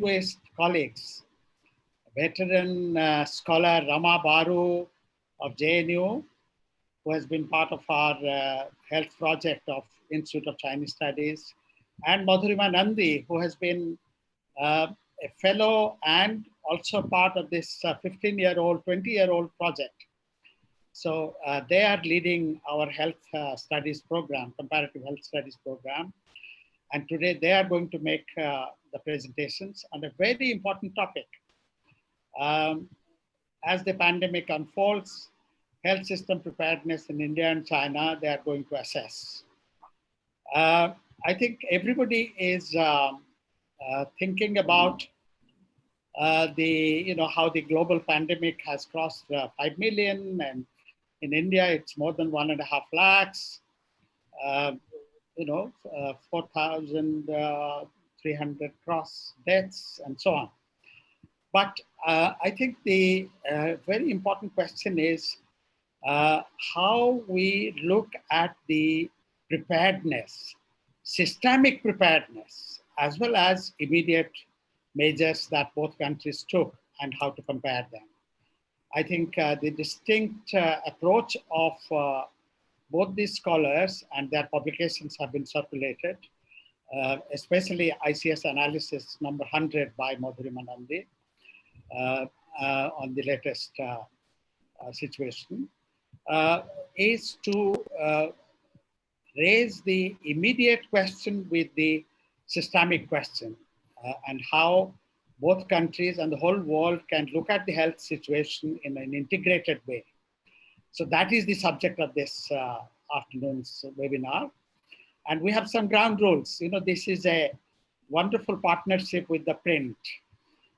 distinguished colleagues, veteran scholar Rama Baru of JNU, who has been part of our health project of Institute of Chinese Studies, and Madhurima Nandi, who has been a fellow and also part of this 15-year-old, 20-year-old project. So they are leading our health studies program, comparative health studies program. And today they are going to make the presentations on a very important topic. As the pandemic unfolds, health system preparedness in India and China, they are going to assess. I think everybody is thinking about how the global pandemic has crossed 5 million, and in India it's more than 1.5 lakhs. 4,300 cross deaths and so on. But I think the very important question is how we look at the preparedness, systemic preparedness, as well as immediate measures that both countries took and how to compare them. I think the distinct approach of both these scholars, and their publications have been circulated, especially ICS analysis number 100 by Madhurima Nandi on the latest situation, is to raise the immediate question with the systemic question, and how both countries and the whole world can look at the health situation in an integrated way. So that is the subject of this afternoon's webinar. And we have some ground rules. This is a wonderful partnership with the print.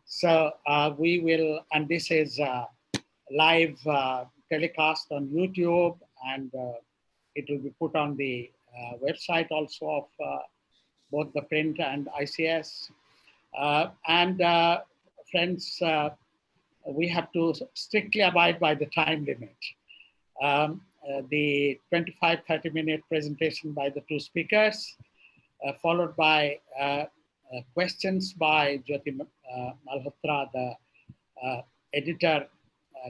So we will, and this is live telecast on YouTube, and it will be put on the website also of both the print and ICS. Friends, we have to strictly abide by the time limit. The 25-30 minute presentation by the two speakers, followed by questions by Jyoti Malhotra, the editor,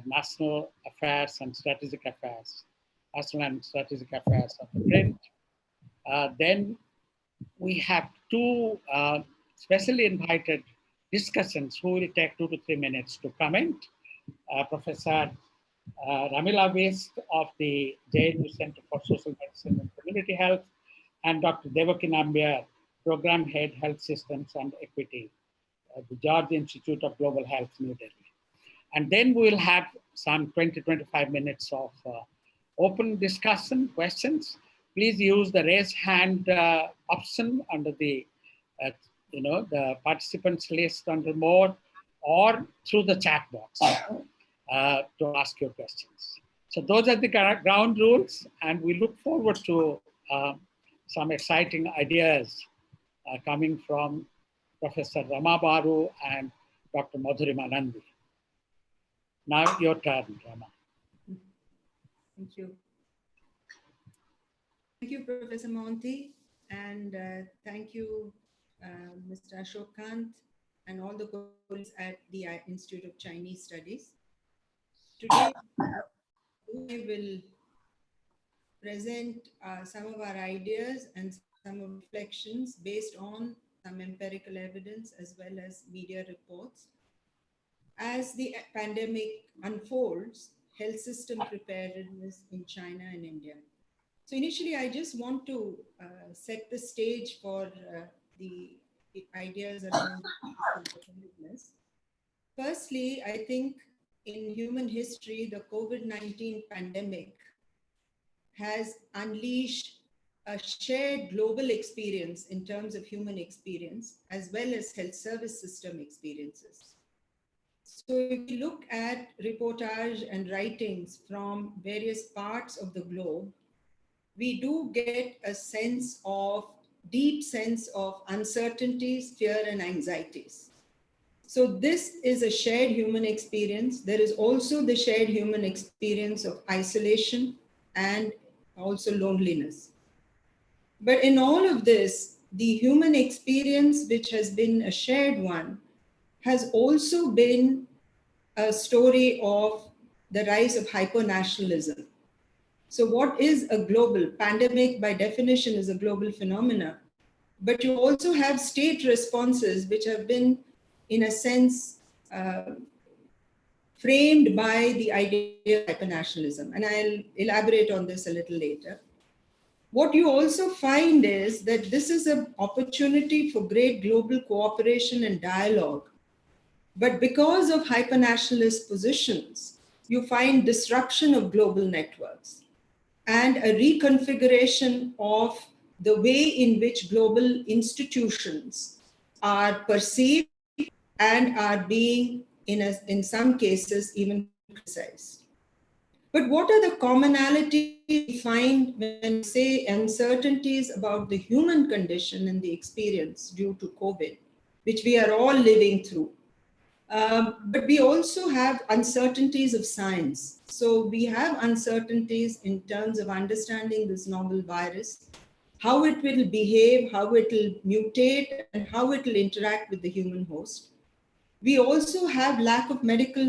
National Affairs and Strategic Affairs, National and Strategic Affairs of the print. Then we have two specially invited discussants who will take 2 to 3 minutes to comment. Professor Ramila West of the JNU Center for Social Medicine and Community Health, and Dr. Devaki Nambiar, Program Head, Health Systems and Equity, the George Institute of Global Health, New Delhi. And then we'll have some 20-25 minutes of open discussion, questions. Please use the raise hand option under the, the participants list under more, or through the chat box to ask your questions. So those are the ground rules, and we look forward to some exciting ideas coming from Professor Rama Baru and Dr. Madhurima Nandi. Now your turn, Rama. Thank you. Thank you, Professor Monty, and thank you, Mr. Ashok Kant, and all the colleagues at the Institute of Chinese Studies. Today, we will present some of our ideas and some reflections based on some empirical evidence as well as media reports. As the pandemic unfolds, health system preparedness in China and India. So initially, I just want to set the stage for the ideas around preparedness. Firstly, I think in human history, the COVID-19 pandemic has unleashed a shared global experience in terms of human experience, as well as health service system experiences. So if you look at reportage and writings from various parts of the globe, we do get a sense of, deep sense of uncertainties, fear, and anxieties. So this is a shared human experience. There is also the shared human experience of isolation and also loneliness. But in all of this, the human experience, which has been a shared one, has also been a story of the rise of hypernationalism. So what is a global pandemic by definition is a global phenomena, but you also have state responses which have been, in a sense, framed by the idea of hypernationalism. And I'll elaborate on this a little later. What you also find is that this is an opportunity for great global cooperation and dialogue. But because of hypernationalist positions, you find disruption of global networks and a reconfiguration of the way in which global institutions are perceived and are being, in some cases, even criticized. But what are the commonalities we find when we say uncertainties about the human condition and the experience due to COVID, which we are all living through? But we also have uncertainties of science. So we have uncertainties in terms of understanding this novel virus, how it will behave, how it will mutate, and how it will interact with the human host. We also have lack of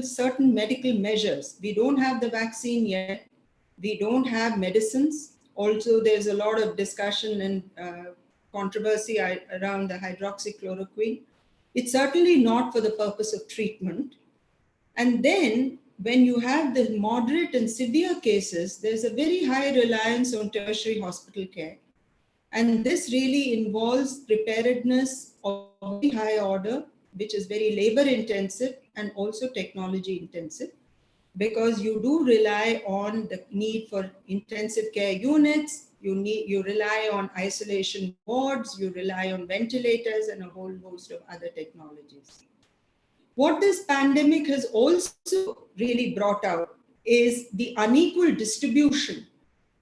certain medical measures. We don't have the vaccine yet. We don't have medicines. Also, there's a lot of discussion and controversy around the hydroxychloroquine. It's certainly not for the purpose of treatment. And then when you have the moderate and severe cases, there's a very high reliance on tertiary hospital care. And this really involves preparedness of very high order, which is very labor intensive and also technology intensive, because you do rely on the need for intensive care units, you rely on isolation wards, you rely on ventilators and a whole host of other technologies. What this pandemic has also really brought out is the unequal distribution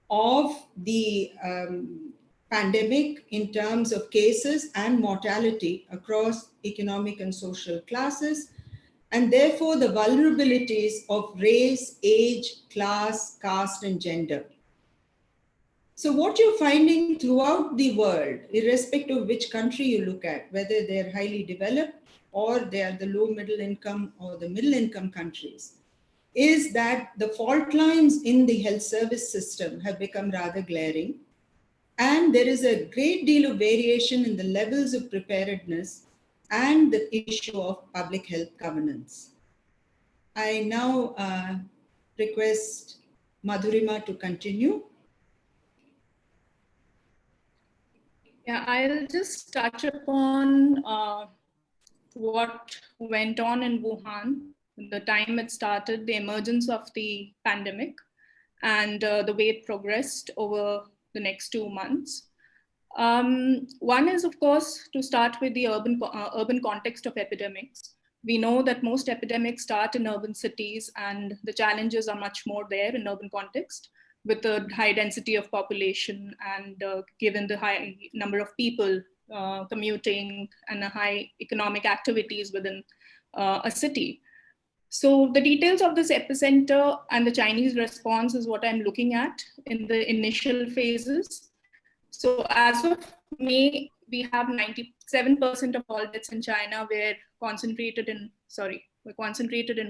of the pandemic in terms of cases and mortality across economic and social classes, and therefore the vulnerabilities of race, age, class, caste, and gender. So what you're finding throughout the world, irrespective of which country you look at, whether they're highly developed or they are the low middle income or the middle income countries, is that the fault lines in the health service system have become rather glaring. And there is a great deal of variation in the levels of preparedness and the issue of public health governance. I now request Madhurima to continue. Yeah, I'll just touch upon what went on in Wuhan, the time it started, the emergence of the pandemic, and the way it progressed over the next 2 months. One is, of course, to start with the urban context of epidemics. We know that most epidemics start in urban cities, and the challenges are much more there in urban context, with a high density of population and given the high number of people commuting and a high economic activities within a city. So the details of this epicenter and the Chinese response is what I'm looking at in the initial phases. So as of May, we have 97% of all deaths in China were concentrated in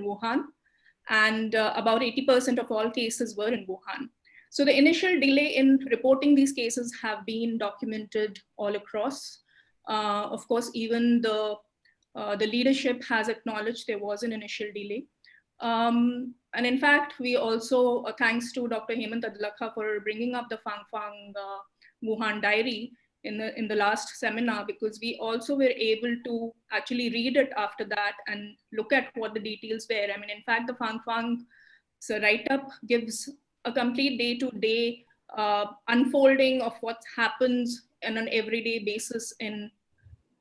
Wuhan, and about 80% of all cases were in Wuhan. So the initial delay in reporting these cases have been documented all across. Of course, even the leadership has acknowledged there was an initial delay. And in fact, we also, thanks to Dr. Hemant Adlakha for bringing up the Fang Wuhan diary in the last seminar, because we also were able to actually read it after that and look at what the details were. I mean, in fact, the Fang write-up gives a complete day-to-day unfolding of what happens on an everyday basis in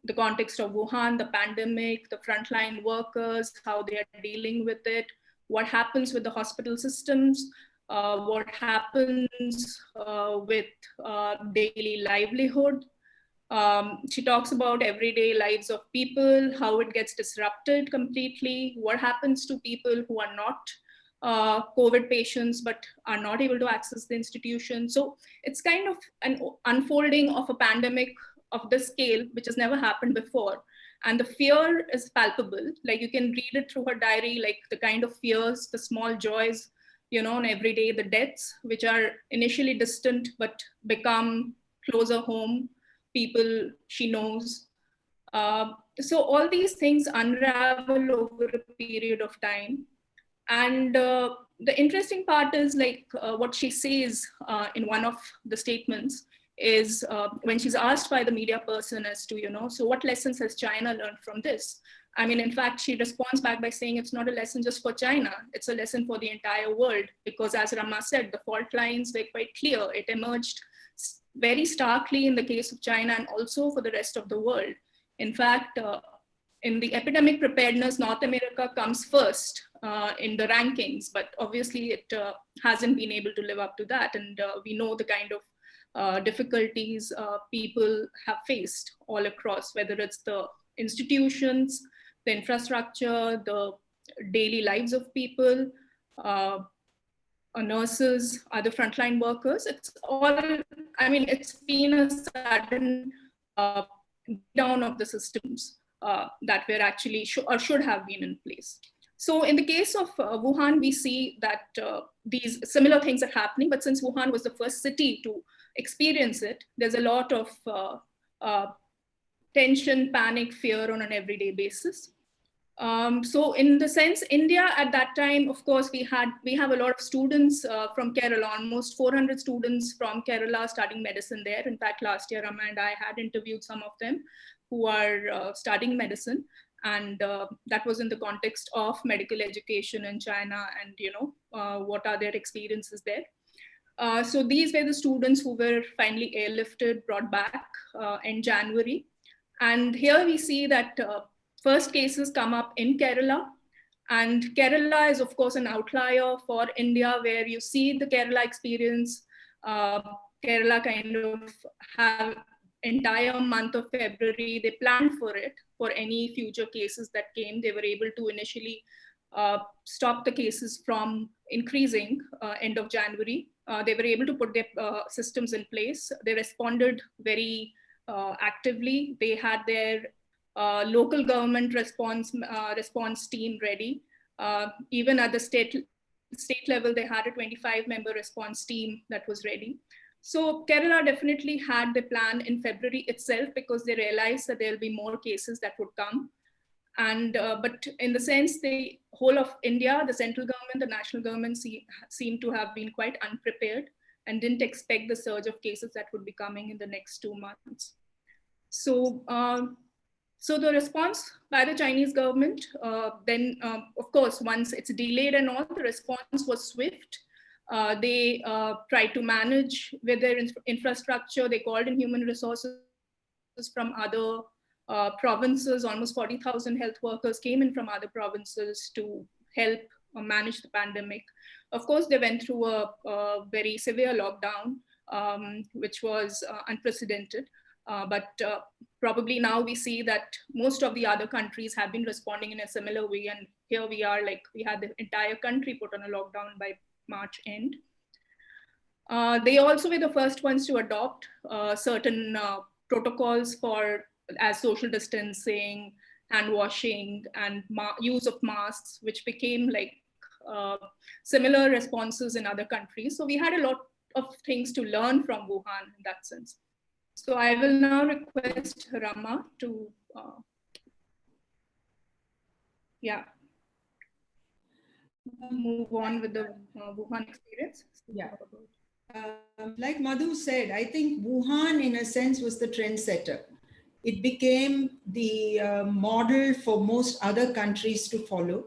the context of Wuhan, the pandemic, the frontline workers, how they are dealing with it, what happens with the hospital systems, what happens with daily livelihood. She talks about everyday lives of people, how it gets disrupted completely, what happens to people who are not COVID patients but are not able to access the institution. So it's kind of an unfolding of a pandemic of this scale, which has never happened before. And the fear is palpable. Like you can read it through her diary, like the kind of fears, the small joys, on every day, the deaths, which are initially distant, but become closer home, people she knows. So all these things unravel over a period of time. And the interesting part is like what she says in one of the statements is when she's asked by the media person as to, so what lessons has China learned from this? I mean, in fact, she responds back by saying it's not a lesson just for China, it's a lesson for the entire world, because as Rama said, the fault lines were quite clear. It emerged very starkly in the case of China and also for the rest of the world. In fact, in the epidemic preparedness, North America comes first in the rankings, but obviously it hasn't been able to live up to that. And we know the kind of difficulties people have faced all across, whether it's the institutions, the infrastructure, the daily lives of people, nurses, other frontline workers. It's all, I mean, it's been a sudden down of the systems that were actually or should have been in place. So in the case of Wuhan, we see that these similar things are happening, but since Wuhan was the first city to experience it, there's a lot of tension, panic, fear on an everyday basis. So in the sense, India at that time, of course, we have a lot of students from Kerala, almost 400 students from Kerala studying medicine there. In fact, last year, Rama and I had interviewed some of them who are studying medicine. And that was in the context of medical education in China and, what are their experiences there. So these were the students who were finally airlifted, brought back in January. And here we see that first cases come up in Kerala. And Kerala is, of course, an outlier for India, where you see the Kerala experience. Kerala kind of have entire month of February, they planned for it, for any future cases that came. They were able to initially stop the cases from increasing end of January. They were able to put their systems in place. They responded very actively. They had their local government response team ready. Even at the state level, they had a 25-member response team that was ready. So Kerala definitely had the plan in February itself, because they realized that there'll be more cases that would come. And but in the sense, the whole of India, the central government, the national government seem to have been quite unprepared and didn't expect the surge of cases that would be coming in the next 2 months. So, so the response by the Chinese government, then of course, once it's delayed and all, the response was swift. They tried to manage with their infrastructure. They called in human resources from other provinces. Almost 40,000 health workers came in from other provinces to help manage the pandemic. Of course, they went through a very severe lockdown, which was unprecedented. But probably now we see that most of the other countries have been responding in a similar way. And here we are, like we had the entire country put on a lockdown by March end. They also were the first ones to adopt certain protocols for as social distancing, hand washing, and use of masks, which became like similar responses in other countries. So we had a lot of things to learn from Wuhan in that sense. So I will now request Rama to, move on with the Wuhan experience. Yeah. Like Madhu said, I think Wuhan, in a sense, was the trendsetter. It became the model for most other countries to follow.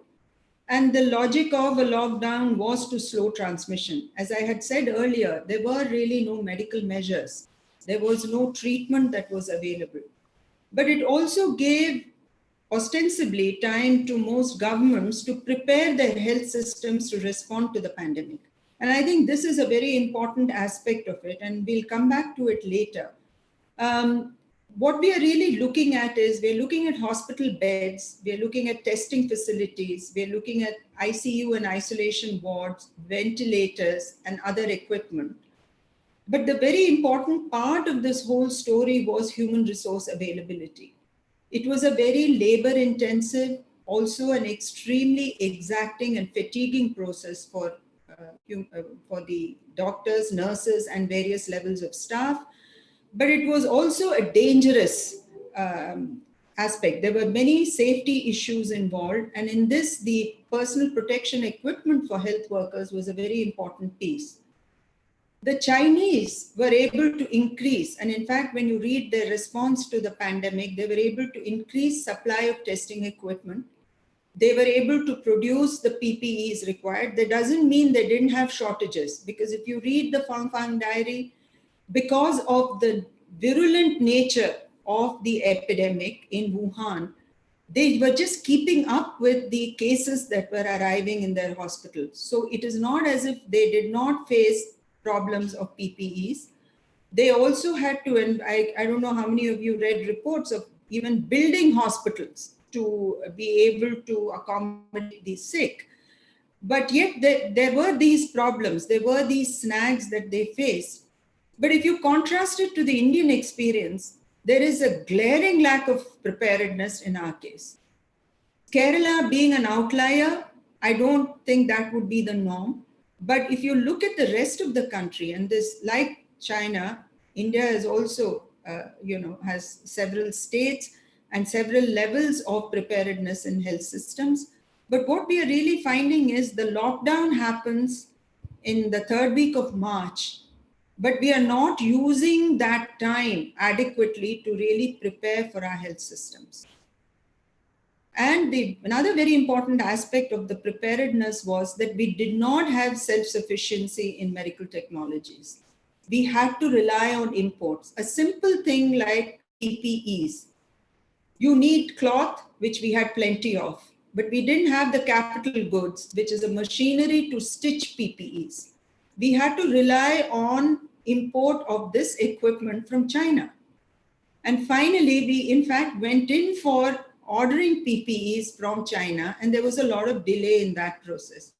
And the logic of a lockdown was to slow transmission. As I had said earlier, there were really no medical measures. There was no treatment that was available. But it also gave ostensibly time to most governments to prepare their health systems to respond to the pandemic. And I think this is a very important aspect of it, and we'll come back to it later. What we are really looking at is we're looking at hospital beds, we're looking at testing facilities, we're looking at ICU and isolation wards, ventilators, and other equipment. But the very important part of this whole story was human resource availability. It was a very labor intensive, also an extremely exacting and fatiguing process for the doctors, nurses, and various levels of staff. But it was also a dangerous aspect. There were many safety issues involved. And in this, the personal protection equipment for health workers was a very important piece. The Chinese were able to increase, and in fact, when you read their response to the pandemic, they were able to increase supply of testing equipment. They were able to produce the PPEs required. That doesn't mean they didn't have shortages, because if you read the Fang Fang diary, because of the virulent nature of the epidemic in Wuhan, they were just keeping up with the cases that were arriving in their hospitals. So it is not as if they did not face problems of PPEs. They also had to, and I don't know how many of you read reports of even building hospitals to be able to accommodate the sick. But yet there were these problems, there were these snags that they faced. But if you contrast it to the Indian experience, there is a glaring lack of preparedness in our case. Kerala being an outlier, I don't think that would be the norm. But if you look at the rest of the country, and this, like China, India is also, has several states and several levels of preparedness in health systems. But what we are really finding is the lockdown happens in the third week of March, but we are not using that time adequately to really prepare for our health systems. And another very important aspect of the preparedness was that we did not have self-sufficiency in medical technologies. We had to rely on imports. A simple thing like PPEs. You need cloth, which we had plenty of, but we didn't have the capital goods, which is a machinery to stitch PPEs. We had to rely on import of this equipment from China. And finally, we in fact went in for ordering PPEs from China, and there was a lot of delay in that process.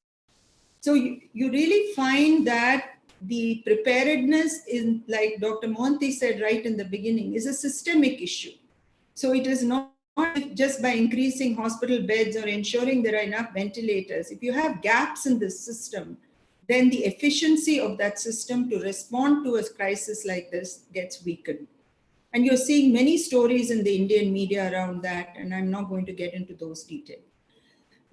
So you really find that the preparedness is, like Dr. Monti said right in the beginning, is a systemic issue. So it is not just by increasing hospital beds or ensuring there are enough ventilators. If you have gaps in the system, then the efficiency of that system to respond to a crisis like this gets weakened. And you're seeing many stories in the Indian media around that, and I'm not going to get into those details.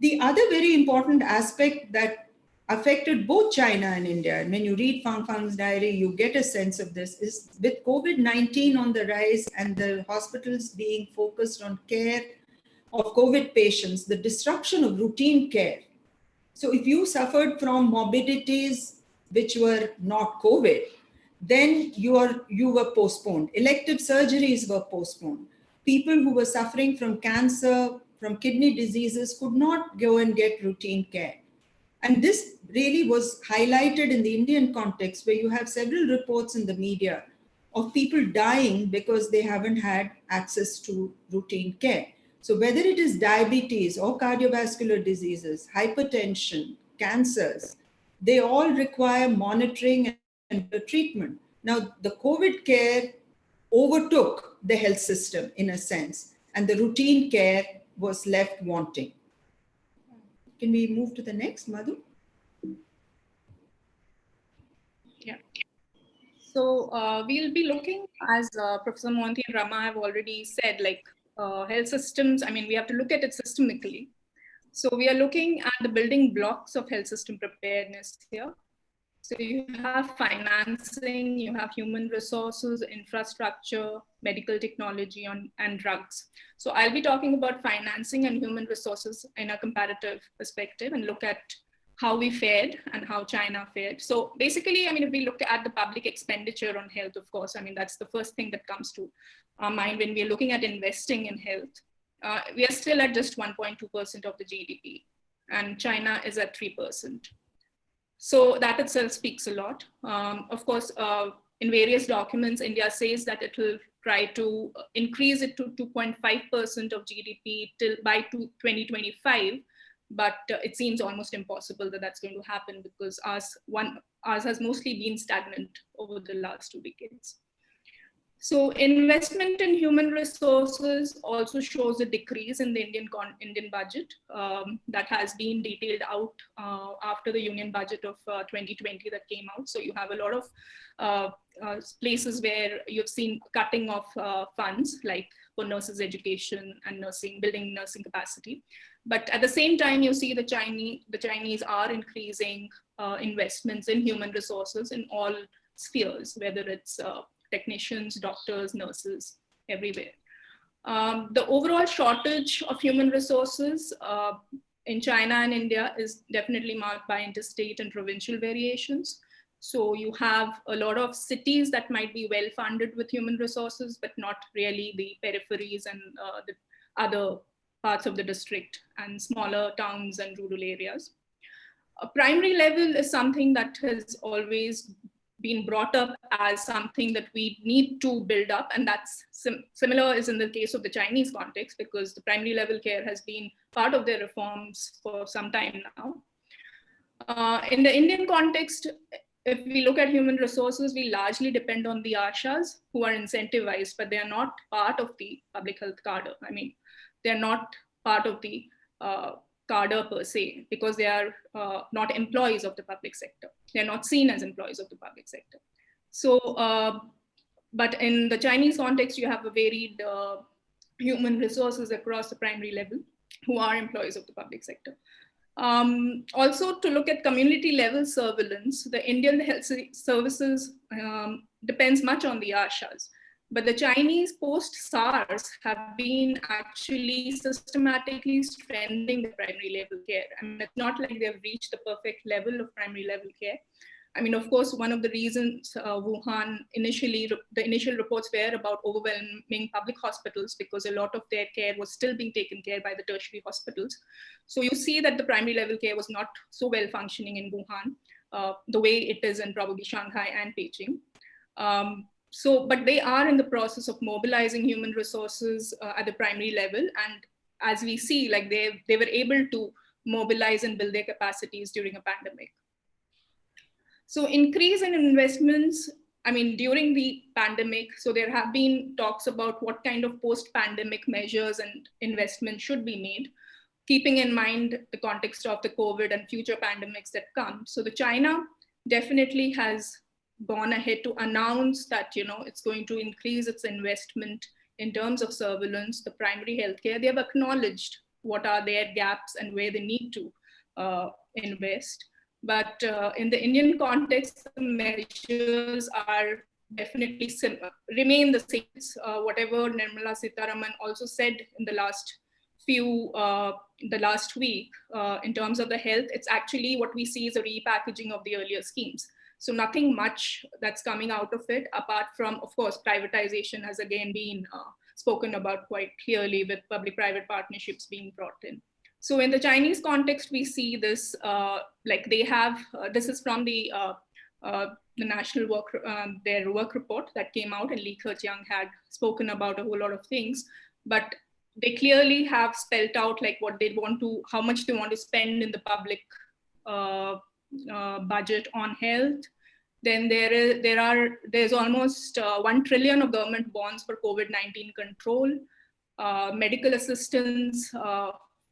The other very important aspect that affected both China and India, and when you read Fang Fang's diary, you get a sense of this, is with COVID-19 on the rise and the hospitals being focused on care of COVID patients, the disruption of routine care. So if you suffered from morbidities which were not COVID, then you were postponed. Elective surgeries were postponed. People who were suffering from cancer, from kidney diseases could not go and get routine care. And this really was highlighted in the Indian context, where you have several reports in the media of people dying because they haven't had access to routine care. So whether it is diabetes or cardiovascular diseases, hypertension, cancers, they all require monitoring and treatment. Now, the COVID care overtook the health system in a sense, and the routine care was left wanting. Can we move to the next, Madhu? Yeah. So we'll be looking, as Professor Monti and Rama have already said, like health systems, I mean, we have to look at it systemically. So we are looking at the building blocks of health system preparedness here. So you have financing, you have human resources, infrastructure, medical technology, and drugs. So I'll be talking about financing and human resources in a comparative perspective and look at how we fared and how China fared. So basically, I mean, if we look at the public expenditure on health, of course, I mean, that's the first thing that comes to our mind when we're looking at investing in health. We are still at just 1.2% of the GDP, and China is at 3%. So that itself speaks a lot. Of course, in various documents, India says that it will try to increase it to 2.5% of GDP by 2025. But it seems almost impossible that that's going to happen, because ours has mostly been stagnant over the last 2 decades. So investment in human resources also shows a decrease in the Indian budget that has been detailed out after the Union budget of 2020 that came out. So you have a lot of places where you've seen cutting of funds, like for nurses' education and nursing, building nursing capacity. But at the same time, you see the Chinese are increasing investments in human resources in all spheres, whether it's technicians, doctors, nurses, everywhere. The overall shortage of human resources in China and India is definitely marked by interstate and provincial variations. So you have a lot of cities that might be well funded with human resources, but not really the peripheries and the other parts of the district and smaller towns and rural areas. A primary level is something that has always been brought up as something that we need to build up, and that's similar is in the case of the Chinese context, because the primary level care has been part of their reforms for some time now. In the Indian context, if we look at human resources, we largely depend on the ashas, who are incentivized, but they are not part of the public health cadre. I mean, they're not part of the cadre per se, because they are not employees of the public sector. They're not seen as employees of the public sector. So, but in the Chinese context, you have a varied human resources across the primary level who are employees of the public sector. Also, to look at community level surveillance, the Indian health services depends much on the ashas. But the Chinese post-SARS have been actually systematically strengthening the primary level care. I mean, it's not like they've reached the perfect level of primary level care. I mean, of course, one of the reasons Wuhan the initial reports were about overwhelming public hospitals, because a lot of their care was still being taken care by the tertiary hospitals. So you see that the primary level care was not so well functioning in Wuhan, the way it is in probably Shanghai and Beijing. But they are in the process of mobilizing human resources at the primary level. And as we see, like they were able to mobilize and build their capacities during a pandemic. So increase in investments, I mean, during the pandemic, so there have been talks about what kind of post-pandemic measures and investments should be made, keeping in mind the context of the COVID and future pandemics that come. So the China definitely has gone ahead to announce that, you know, it's going to increase its investment in terms of surveillance, the primary healthcare. They have acknowledged what are their gaps and where they need to invest. But in the Indian context, the measures are definitely remain the same. Whatever Nirmala Sitharaman also said in the last week in terms of the health, it's actually what we see is a repackaging of the earlier schemes. So nothing much that's coming out of it, apart from, of course, privatization has again been spoken about quite clearly, with public-private partnerships being brought in. So in the Chinese context, we see this, like they have, this is from the national work, their work report that came out, and Li Keqiang had spoken about a whole lot of things, but they clearly have spelled out like what they want to, how much they want to spend in the public budget on health. Then there's almost 1 trillion of government bonds for COVID-19 control, medical assistance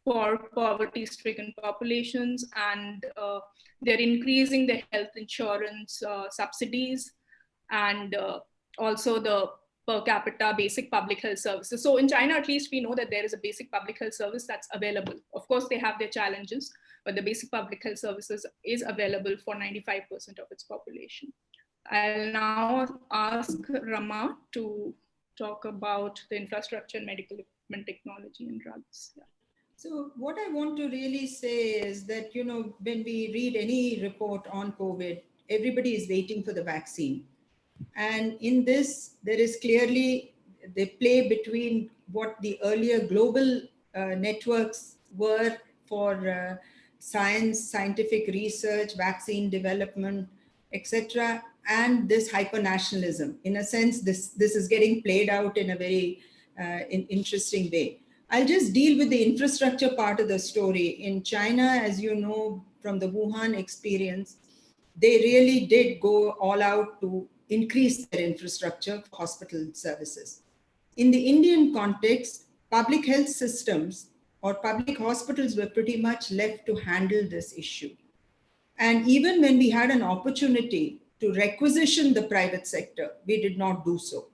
for poverty-stricken populations, and they're increasing the health insurance subsidies, and also the per capita basic public health services. So in China, at least we know that there is a basic public health service that's available. Of course, they have their challenges, but the basic public health services is available for 95% of its population. I'll now ask Rama to talk about the infrastructure and medical equipment technology and drugs. Yeah. So what I want to really say is that, you know, when we read any report on COVID, everybody is waiting for the vaccine. And in this, there is clearly the play between what the earlier global networks were for scientific research, vaccine development, etc., and this hyper-nationalism. In a sense, this is getting played out in a very interesting way. I'll just deal with the infrastructure part of the story. In China, as you know, from the Wuhan experience, they really did go all out to increase their infrastructure for hospital services. In the Indian context, public health systems or public hospitals were pretty much left to handle this issue. And even when we had an opportunity to requisition the private sector, we did not do so.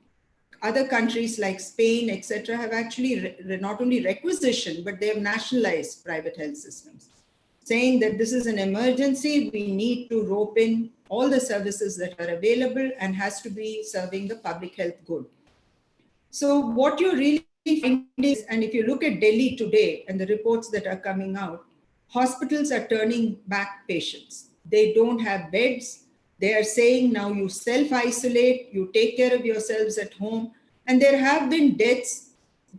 Other countries like Spain, etc., have actually not only requisitioned, but they have nationalized private health systems, saying that this is an emergency, we need to rope in all the services that are available and has to be serving the public health good. So what you're really finding is, and if you look at Delhi today and the reports that are coming out, hospitals are turning back patients. They don't have beds. They are saying now you self-isolate, you take care of yourselves at home. And there have been deaths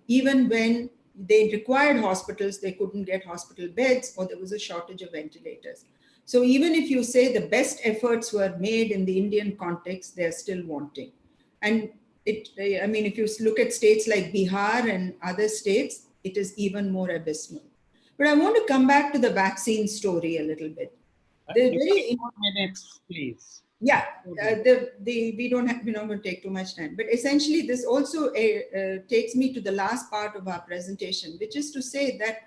even when they required hospitals, they couldn't get hospital beds or there was a shortage of ventilators. So even if you say the best efforts were made in the Indian context, they're still wanting. And I mean, if you look at states like Bihar and other states, it is even more abysmal. But I want to come back to the vaccine story a little bit. Very 4 minutes, please. Yeah, we don't have, we're not going to take too much time. But essentially, this also takes me to the last part of our presentation, which is to say that,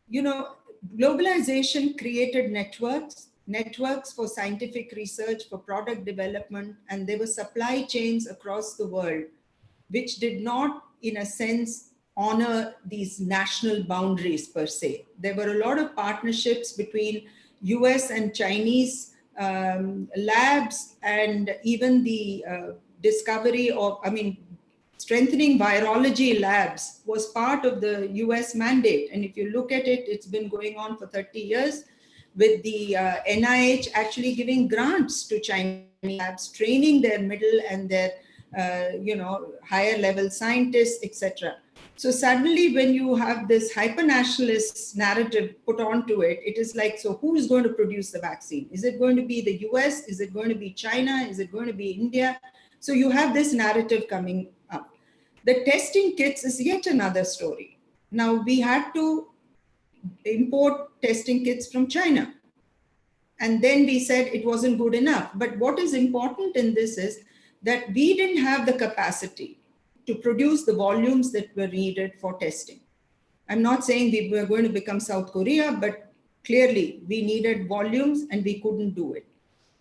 you know, globalization created networks for scientific research, for product development, and there were supply chains across the world, which did not, in a sense, honor these national boundaries per se. There were a lot of partnerships between US and Chinese labs, and even the discovery of, strengthening virology labs was part of the US mandate. And if you look at it, it's been going on for 30 years with the NIH actually giving grants to Chinese labs, training their middle and their higher level scientists, etc. So suddenly when you have this hyper-nationalist narrative put onto it, it is like, so who is going to produce the vaccine? Is it going to be the US? Is it going to be China? Is it going to be India? So you have this narrative coming up. The testing kits is yet another story. Now we had to import testing kits from China. And then we said it wasn't good enough. But what is important in this is that we didn't have the capacity to produce the volumes that were needed for testing. I'm not saying we were going to become South Korea, but clearly we needed volumes and we couldn't do it.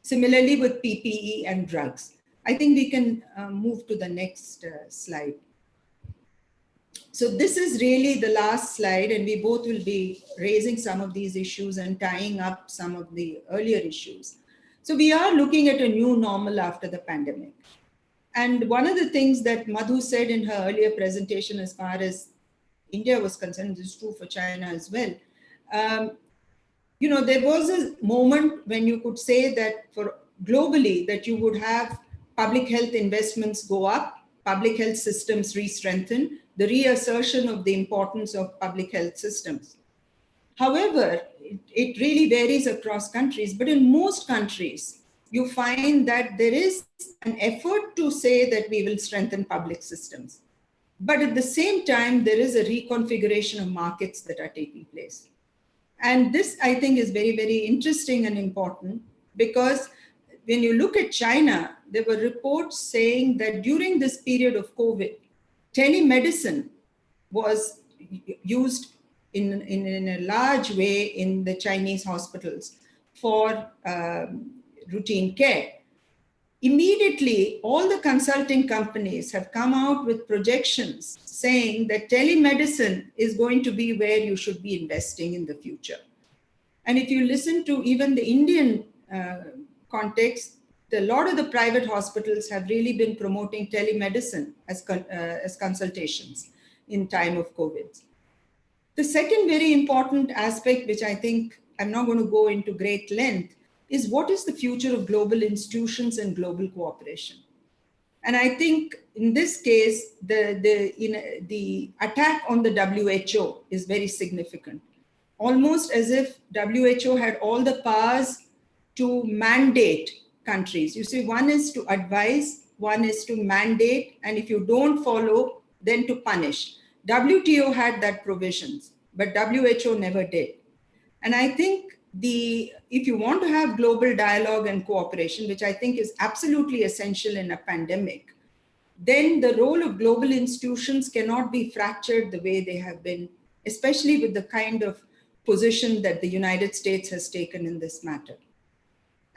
Similarly with PPE and drugs. I think we can move to the next slide. So this is really the last slide, and we both will be raising some of these issues and tying up some of the earlier issues. So we are looking at a new normal after the pandemic. And one of the things that Madhu said in her earlier presentation, as far as India was concerned, this is true for China as well. There was a moment when you could say that for globally that you would have public health investments go up, public health systems re-strengthen, the reassertion of the importance of public health systems. However, it really varies across countries, but in most countries, you find that there is an effort to say that we will strengthen public systems. But at the same time, there is a reconfiguration of markets that are taking place. And this, I think, is very, very interesting and important, because when you look at China, there were reports saying that during this period of COVID, telemedicine was used in a large way in the Chinese hospitals for routine care. Immediately, all the consulting companies have come out with projections saying that telemedicine is going to be where you should be investing in the future. And if you listen to even the Indian context, a lot of the private hospitals have really been promoting telemedicine as consultations in time of COVID. The second very important aspect, which I think I'm not going to go into great length, is what is the future of global institutions and global cooperation? And I think in this case, the attack on the WHO is very significant. Almost as if WHO had all the powers to mandate countries. You see, one is to advise, one is to mandate, and if you don't follow, then to punish. WTO had that provisions, but WHO never did. And I think if you want to have global dialogue and cooperation, which I think is absolutely essential in a pandemic, then the role of global institutions cannot be fractured the way they have been, especially with the kind of position that the United States has taken in this matter.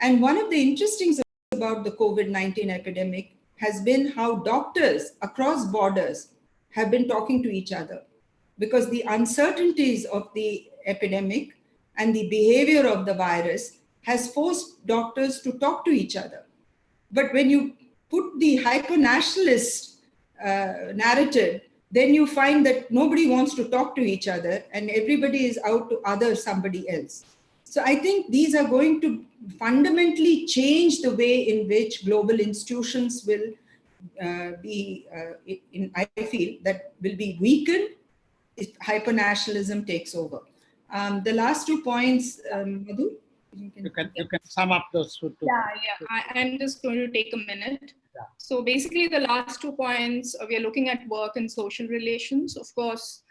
And one of the interesting things about the COVID-19 epidemic has been how doctors across borders have been talking to each other, because the uncertainties of the epidemic and the behavior of the virus has forced doctors to talk to each other. But when you put the hyper-nationalist narrative, then you find that nobody wants to talk to each other and everybody is out to other somebody else. So I think these are going to fundamentally change the way in which global institutions will I feel, that will be weakened if hyper-nationalism takes over. The last 2 points, Madhu? You can sum up those two. I'm just going to take a minute. Yeah. So basically the last 2 points, we are looking at work and social relations. Of course,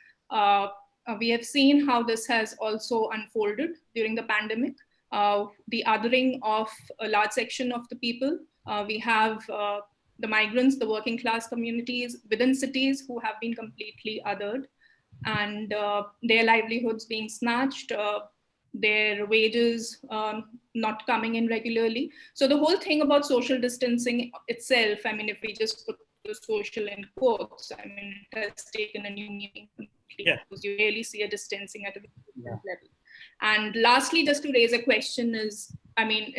we have seen how this has also unfolded during the pandemic. The othering of a large section of the people. We have the migrants, the working class communities within cities who have been completely othered, and their livelihoods being snatched, their wages not coming in regularly. So the whole thing about social distancing itself, I mean, if we just put the social in quotes, I mean, it has taken a new meaning completely, because you really see a distancing at a different level. And lastly, just to raise a question is, I mean,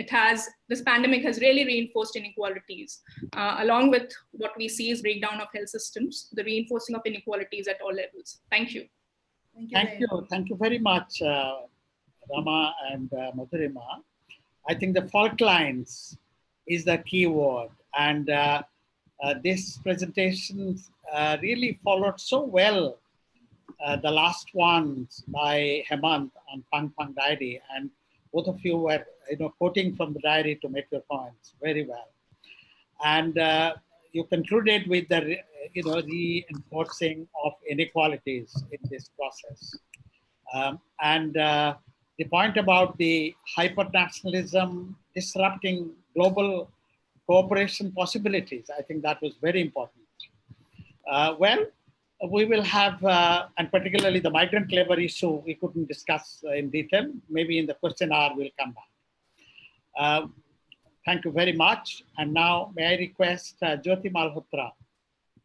this pandemic has really reinforced inequalities, along with what we see is breakdown of health systems, the reinforcing of inequalities at all levels. Thank you. Thank you very much, Rama and Madhurima. I think the fault lines is the key word, and this presentation really followed so well the last ones by Hemant on Pang Pang diary, and both of you were quoting from the diary to make your points very well. And you concluded with the reinforcing of inequalities in this process. The point about the hypernationalism disrupting global cooperation possibilities, I think that was very important. We will have, and particularly the migrant labor issue, we couldn't discuss in detail. Maybe in the question hour, we'll come back. Thank you very much. And now may I request Jyoti Malhotra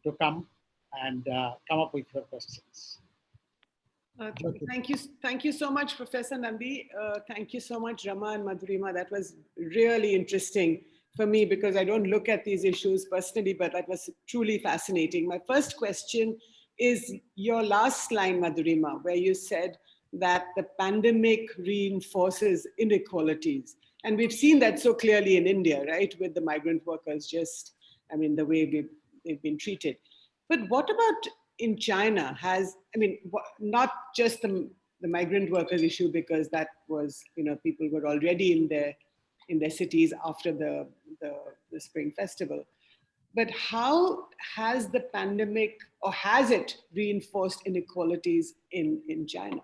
to come and come up with your questions. Thank you so much, Professor Nandi. Thank you so much, Rama and Madhurima. That was really interesting for me, because I don't look at these issues personally, but that was truly fascinating. My first question is your last line, Madhurima, where you said that the pandemic reinforces inequalities. And we've seen that so clearly in India, right? With the migrant workers, the way they've been treated. But what about in China? Not just the migrant workers issue, because that was, people were already in their cities after the Spring Festival. But how has the pandemic, or has it reinforced inequalities in China?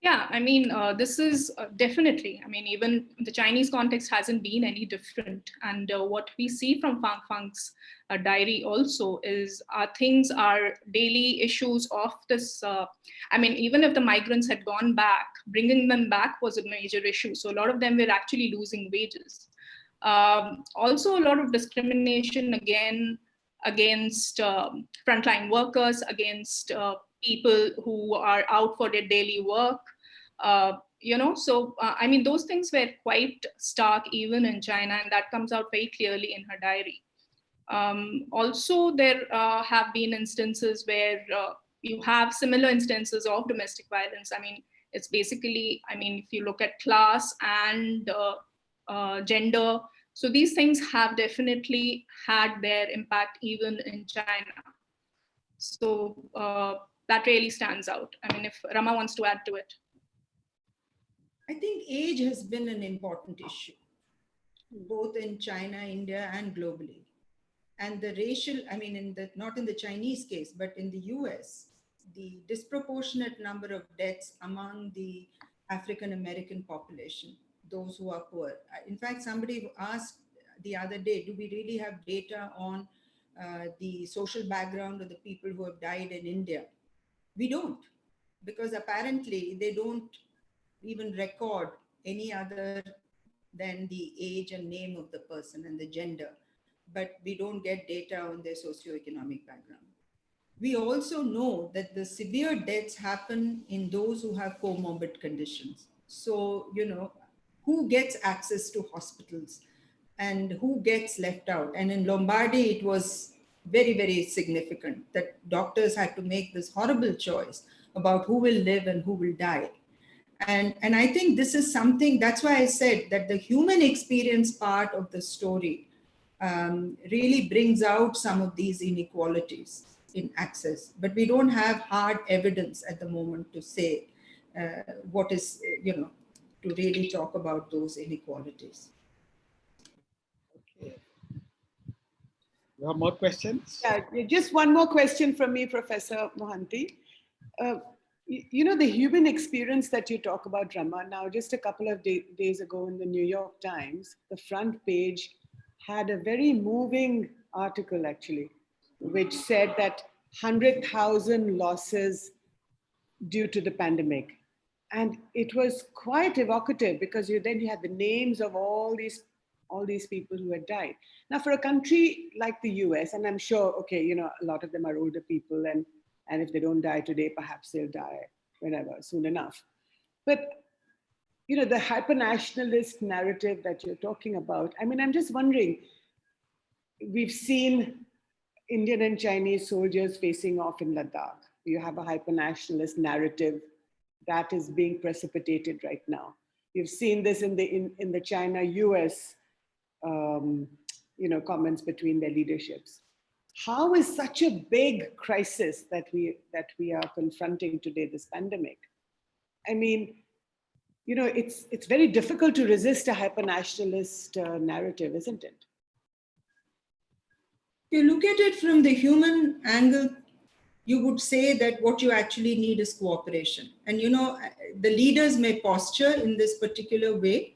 Yeah, I mean, this is definitely, even the Chinese context hasn't been any different. And what we see from Fang Fang's diary also is things are daily issues of this. Even if the migrants had gone back, bringing them back was a major issue. So a lot of them were actually losing wages. Also, a lot of discrimination against frontline workers, against people who are out for their daily work. Those things were quite stark even in China, and that comes out very clearly in her diary. Also, there have been instances where you have similar instances of domestic violence. It's basically, if you look at class and gender, so these things have definitely had their impact even in China. So that really stands out. If Rama wants to add to it. I think age has been an important issue, both in China, India, and globally. And the racial, not in the Chinese case, but in the US, the disproportionate number of deaths among the African American population, those who are poor. In fact, somebody asked the other day, do we really have data on the social background of the people who have died in India? We don't, because apparently they don't even record any other than the age and name of the person and the gender, but we don't get data on their socioeconomic background. We also know that the severe deaths happen in those who have comorbid conditions. So, who gets access to hospitals and who gets left out? And in Lombardy, it was very, very significant that doctors had to make this horrible choice about who will live and who will die. And I think this is something, that's why I said that the human experience part of the story really brings out some of these inequalities in access. But we don't have hard evidence at the moment to say what is, to really talk about those inequalities. Okay. You have more questions? Yeah, just one more question from me, Professor Mohanty. The human experience that you talk about, Rama, now just a couple of days ago in the New York Times, the front page had a very moving article actually, which said that 100,000 losses due to the pandemic. And it was quite evocative because then you had the names of all these people who had died. Now, for a country like the US, and I'm sure, okay, a lot of them are older people, and if they don't die today, perhaps they'll die whenever, soon enough. But, the hyper-nationalist narrative that you're talking about, I mean, I'm just wondering, we've seen Indian and Chinese soldiers facing off in Ladakh. You have a hyper-nationalist narrative that is being precipitated right now. You've seen this in the China-US comments between their leaderships. How is such a big crisis that we are confronting today, this pandemic? I mean, it's very difficult to resist a hyper-nationalist narrative, isn't it? If you look at it from the human angle, you would say that what you actually need is cooperation. And the leaders may posture in this particular way,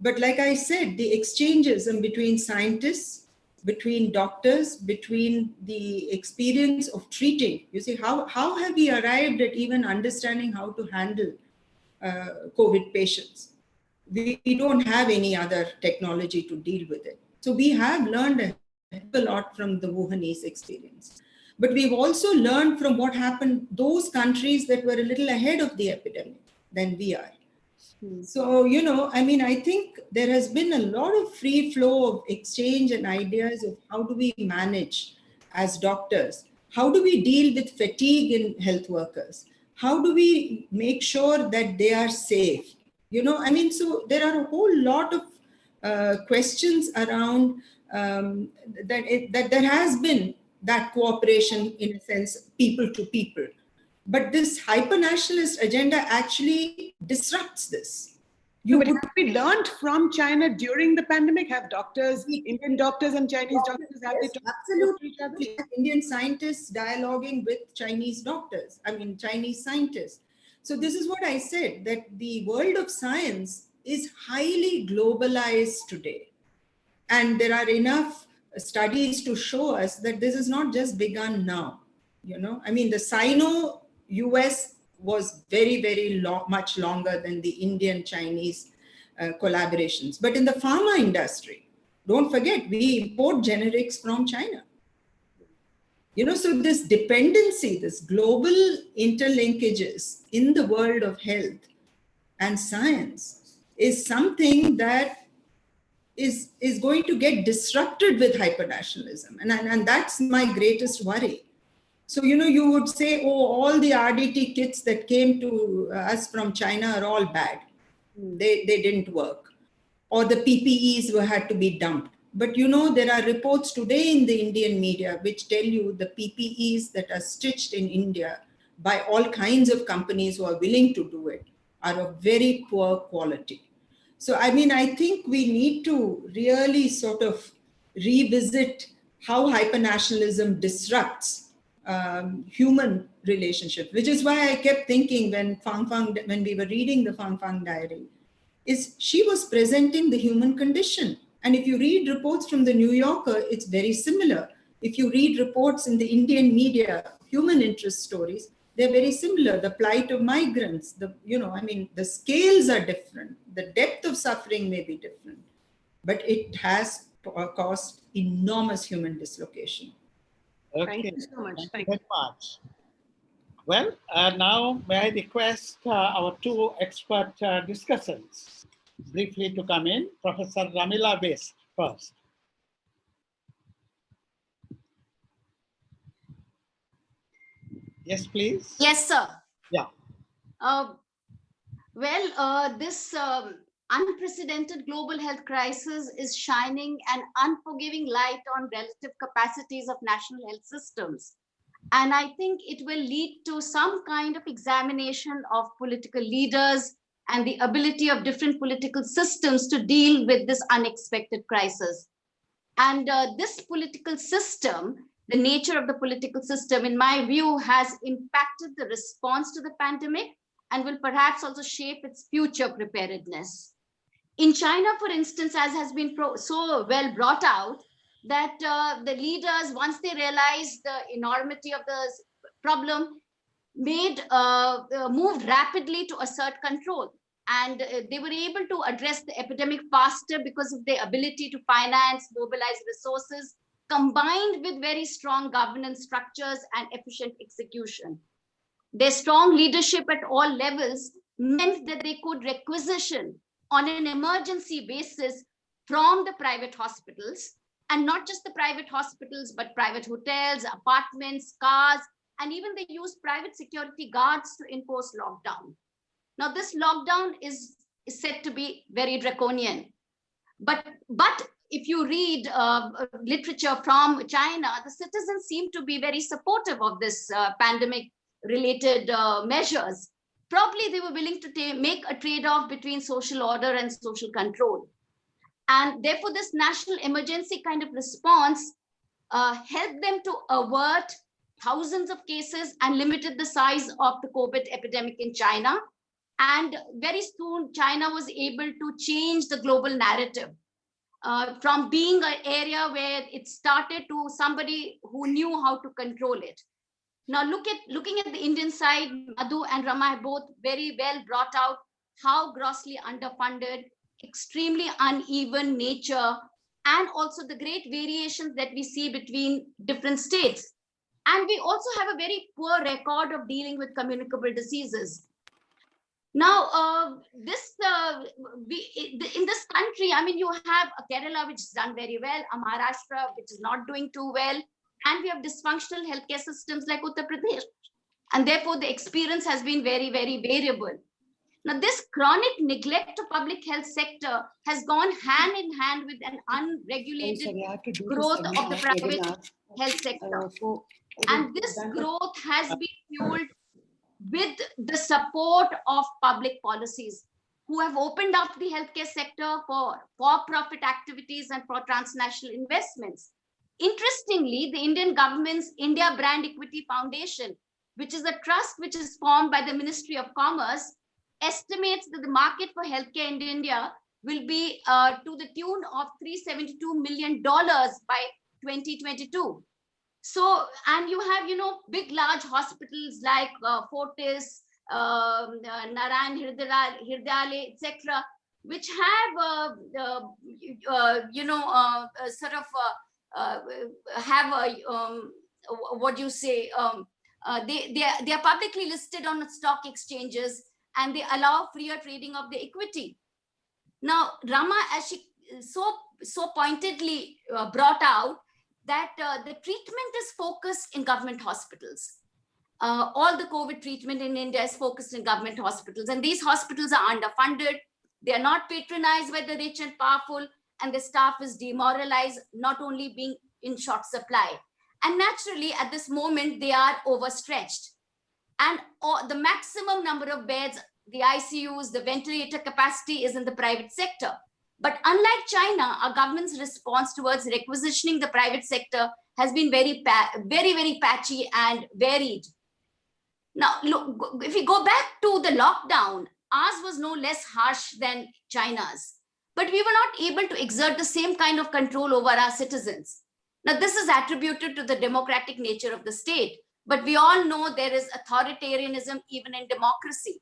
but like I said, the exchanges between scientists, between doctors, between the experience of treating, you see, how have we arrived at even understanding how to handle COVID patients? We don't have any other technology to deal with it. So we have learned a lot from the Wuhanese experience. But we've also learned from what happened, those countries that were a little ahead of the epidemic than we are. So, I think there has been a lot of free flow of exchange and ideas of how do we manage as doctors? How do we deal with fatigue in health workers? How do we make sure that they are safe? So there are a whole lot of questions around that there has been that cooperation, in a sense, people to people. But this hyper-nationalist agenda actually disrupts this. But have we learned from China during the pandemic? Have doctors, Indian doctors and Chinese doctors, have they talked to each other? Indian scientists dialoguing with Chinese doctors, Chinese scientists. So this is what I said, that the world of science is highly globalized today. And there are enough studies to show us that this is not just begun now. The Sino-US was very, very much longer than the Indian-Chinese collaborations. But in the pharma industry, don't forget, we import generics from China. So this dependency, this global interlinkages in the world of health and science is something that is going to get disrupted with hypernationalism. And that's my greatest worry. So, you would say, oh, all the RDT kits that came to us from China are all bad. They didn't work. Or the PPEs had to be dumped. But, there are reports today in the Indian media which tell you the PPEs that are stitched in India by all kinds of companies who are willing to do it are of very poor quality. So, I think we need to really sort of revisit how hypernationalism disrupts human relationship, which is why I kept thinking when we were reading the Fang Fang diary, is she was presenting the human condition. And if you read reports from the New Yorker, it's very similar. If you read reports in the Indian media, human interest stories, they're very similar. The plight of migrants, the scales are different. The depth of suffering may be different, but it has caused enormous human dislocation. Okay. Thank you so much. Thank you very much. Well, now may I request our two expert discussants briefly to come in. Professor Ramila West first. Yes, please. Yes, sir. Yeah. This unprecedented global health crisis is shining an unforgiving light on relative capacities of national health systems. And I think it will lead to some kind of examination of political leaders and the ability of different political systems to deal with this unexpected crisis. And this political system, the nature of the political system, in my view, has impacted the response to the pandemic and will perhaps also shape its future preparedness. In China, for instance, as has been so well brought out, that the leaders, once they realized the enormity of the problem, moved rapidly to assert control. And they were able to address the epidemic faster because of their ability to finance, mobilize resources, combined with very strong governance structures and efficient execution. Their strong leadership at all levels meant that they could requisition on an emergency basis from the private hospitals, and not just the private hospitals, but private hotels, apartments, cars, and even they used private security guards to enforce lockdown. Now, this lockdown is said to be very draconian. But if you read literature from China, the citizens seem to be very supportive of this pandemic-related measures. Probably they were willing to make a trade-off between social order and social control. And therefore, this national emergency kind of response helped them to avert thousands of cases and limited the size of the COVID epidemic in China. And very soon, China was able to change the global narrative from being an area where it started to somebody who knew how to control it. Now, looking at the Indian side, Madhu and Rama have both very well brought out how grossly underfunded, extremely uneven nature, and also the great variations that we see between different states. And we also have a very poor record of dealing with communicable diseases. Now, in this country, I mean, you have a Kerala, which has done very well, a Maharashtra, which is not doing too well, and we have dysfunctional healthcare systems like Uttar Pradesh. And therefore, the experience has been very, very variable. Now, this chronic neglect of public health sector has gone hand in hand with an unregulated growth of the private health sector. And this growth has been fueled with the support of public policies who have opened up the healthcare sector for for-profit activities and for transnational investments. Interestingly, the Indian government's India Brand Equity Foundation, which is a trust which is formed by the Ministry of Commerce, estimates that the market for healthcare in India will be to the tune of $372 million by 2022. So, and you have, big, large hospitals like Fortis, Narayan Hirdale, etc., which have, have a, what do you say, they are publicly listed on stock exchanges, and they allow freer trading of the equity. Now, Rama, as she so pointedly brought out, that the treatment is focused in government hospitals. All the COVID treatment in India is focused in government hospitals, and these hospitals are underfunded. They are not patronized by the rich and powerful, and the staff is demoralized, not only being in short supply. And naturally, at this moment, they are overstretched. And the maximum number of beds, the ICUs, the ventilator capacity is in the private sector. But unlike China, our government's response towards requisitioning the private sector has been very, very patchy and varied. Now, look, if we go back to the lockdown, ours was no less harsh than China's, but we were not able to exert the same kind of control over our citizens. Now, this is attributed to the democratic nature of the state, but we all know there is authoritarianism even in democracy.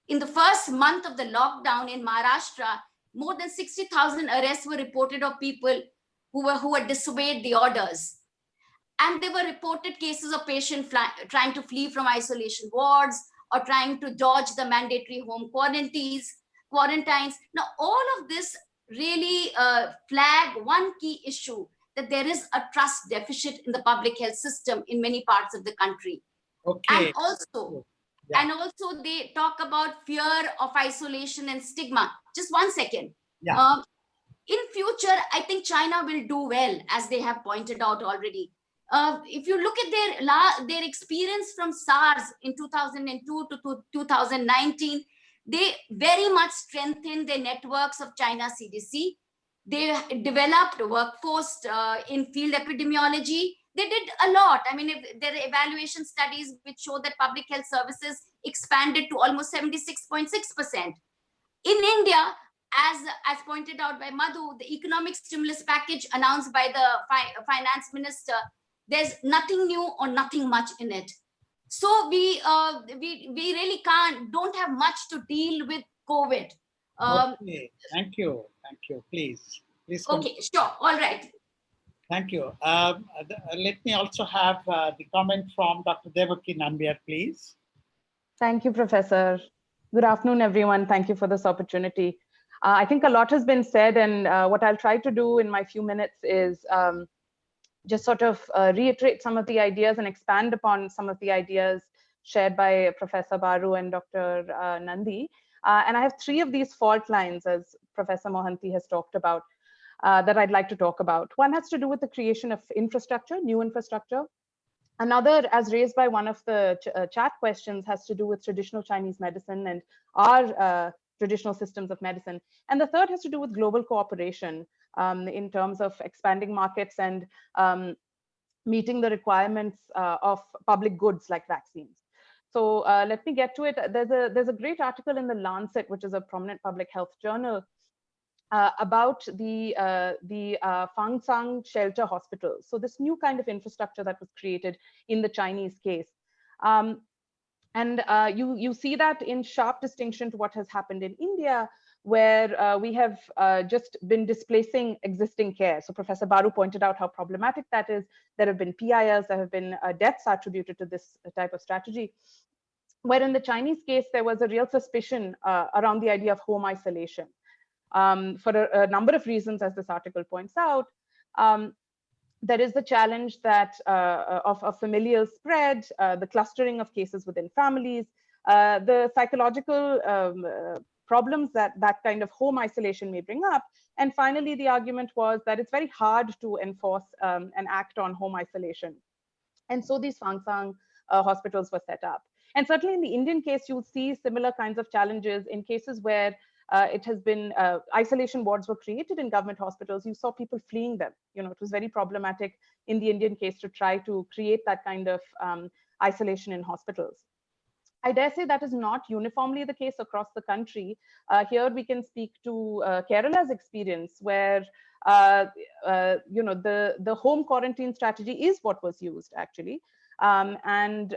In the first month of the lockdown in Maharashtra, more than 60,000 arrests were reported of people who had disobeyed the orders. And there were reported cases of patients trying to flee from isolation wards or trying to dodge the mandatory home quarantines. Now, all of this really flag one key issue, that there is a trust deficit in the public health system in many parts of the country. Okay. And also, they talk about fear of isolation and stigma. Just 1 second. In future, I think China will do well, as they have pointed out already. If you look at their experience from SARS in 2002 to 2019, they very much strengthened their networks of China CDC. They developed a workforce in field epidemiology. They did a lot. I mean, there are evaluation studies which show that public health services expanded to almost 76.6%. In India, as pointed out by Madhu, the economic stimulus package announced by the finance minister, there's nothing new or nothing much in it. So we really don't have much to deal with COVID. Okay, thank you. Please. Okay, sure, all right. Thank you. Let me also have the comment from Dr. Devaki Nambiar, please. Thank you, Professor. Good afternoon, everyone. Thank you for this opportunity. I think a lot has been said, and what I'll try to do in my few minutes is just sort of reiterate some of the ideas and expand upon some of the ideas shared by Professor Baru and Dr. Nandi. And I have 3 of these fault lines, as Professor Mohanty has talked about, that I'd like to talk about. One has to do with the creation of infrastructure, new infrastructure. Another, as raised by one of the chat questions, has to do with traditional Chinese medicine and our traditional systems of medicine. And the third has to do with global cooperation in terms of expanding markets and meeting the requirements of public goods like vaccines. So let me get to it. There's a great article in the Lancet, which is a prominent public health journal, about the Fangsang shelter hospitals. So this new kind of infrastructure that was created in the Chinese case. And you see that in sharp distinction to what has happened in India, where we have just been displacing existing care. So Professor Baru pointed out how problematic that is. There have been PILs, there have been deaths attributed to this type of strategy. Where in the Chinese case, there was a real suspicion around the idea of home isolation. For a number of reasons, as this article points out. There is the challenge that of familial spread, the clustering of cases within families, the psychological problems that kind of home isolation may bring up. And finally, the argument was that it's very hard to enforce and act on home isolation. And so these Fangsang hospitals were set up. And certainly in the Indian case, you'll see similar kinds of challenges in cases where it has been isolation wards were created in government hospitals. You saw people fleeing them. You know, it was very problematic in the Indian case to try to create that kind of isolation in hospitals. I dare say that is not uniformly the case across the country. Here we can speak to Kerala's experience, where you know, the home quarantine strategy is what was used actually, and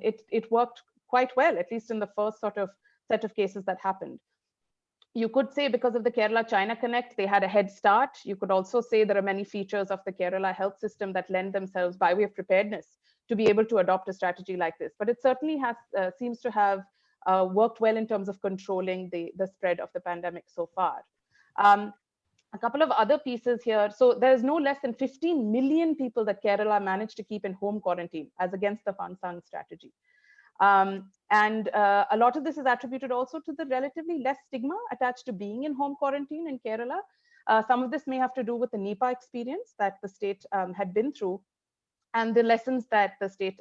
it worked quite well, at least in the first sort of set of cases that happened. You could say because of the Kerala-China Connect, they had a head start. You could also say there are many features of the Kerala health system that lend themselves by way of preparedness to be able to adopt a strategy like this. But it certainly has seems to have worked well in terms of controlling the spread of the pandemic so far. A couple of other pieces here. So there's no less than 15 million people that Kerala managed to keep in home quarantine as against the Fangsang strategy. And a lot of this is attributed also to the relatively less stigma attached to being in home quarantine in Kerala. Some of this may have to do with the Nipah experience that the state had been through and the lessons that the state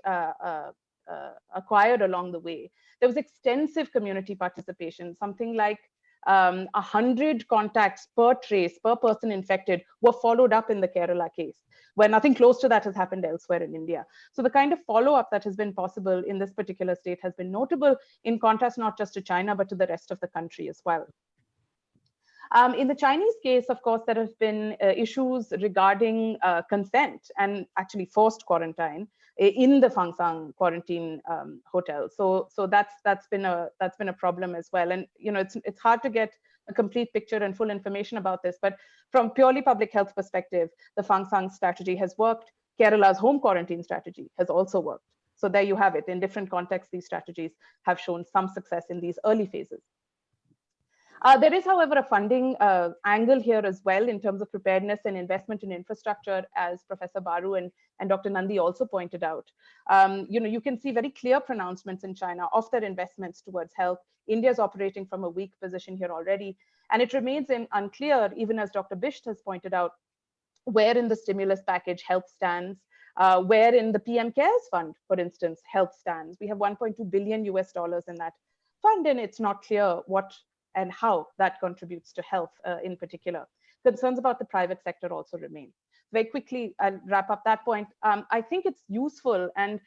acquired along the way. There was extensive community participation, something like 100 contacts per trace, per person infected, were followed up in the Kerala case, where nothing close to that has happened elsewhere in India. So the kind of follow-up that has been possible in this particular state has been notable, in contrast not just to China, but to the rest of the country as well. In the Chinese case, of course, there have been issues regarding consent and actually forced quarantine in the Fangsang quarantine hotel. So that's been a problem as well. And it's hard to get a complete picture and full information about this, but from purely public health perspective, the Fangsang strategy has worked. Kerala's home quarantine strategy has also worked. So there you have it. In different contexts, these strategies have shown some success in these early phases. There is, however, a funding angle here as well in terms of preparedness and investment in infrastructure, as Professor Baru and Dr. Nandi also pointed out. You can see very clear pronouncements in China of their investments towards health. India is operating from a weak position here already, and it remains unclear, even as Dr. Bisht has pointed out, where in the stimulus package health stands, where in the PM CARES fund, for instance, health stands. We have $1.2 billion in that fund, and it's not clear what and how that contributes to health in particular. Concerns about the private sector also remain. Very quickly, I'll wrap up that point. I think it's useful and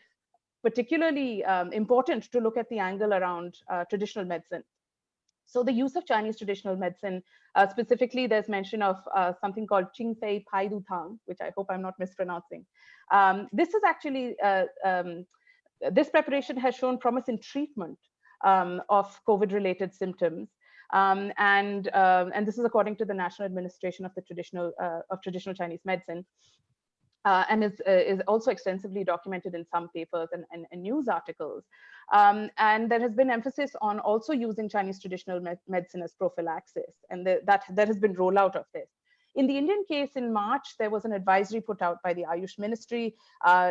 particularly important to look at the angle around traditional medicine. So the use of Chinese traditional medicine, specifically there's mention of something called Qingfei Paidu Tang, which I hope I'm not mispronouncing. This is actually, this preparation has shown promise in treatment of COVID-related symptoms. And this is according to the National Administration of the Traditional Chinese Medicine, and is also extensively documented in some papers and news articles. And there has been emphasis on also using Chinese traditional medicine as prophylaxis, and that there has been rollout of this. In the Indian case, in March, there was an advisory put out by the Ayush Ministry.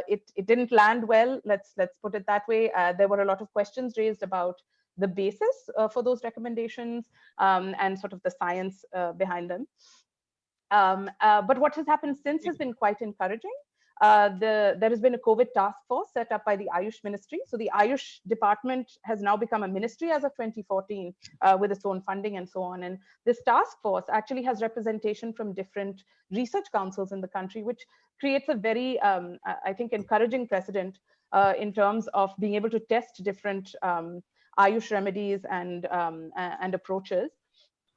It didn't land well, let's put it that way. There were a lot of questions raised about the basis for those recommendations and sort of the science behind them. But what has happened since has been quite encouraging. There has been a COVID task force set up by the Ayush Ministry. So the Ayush department has now become a ministry as of 2014 with its own funding and so on. And this task force actually has representation from different research councils in the country, which creates a very, I think, encouraging precedent in terms of being able to test different Ayush remedies and approaches.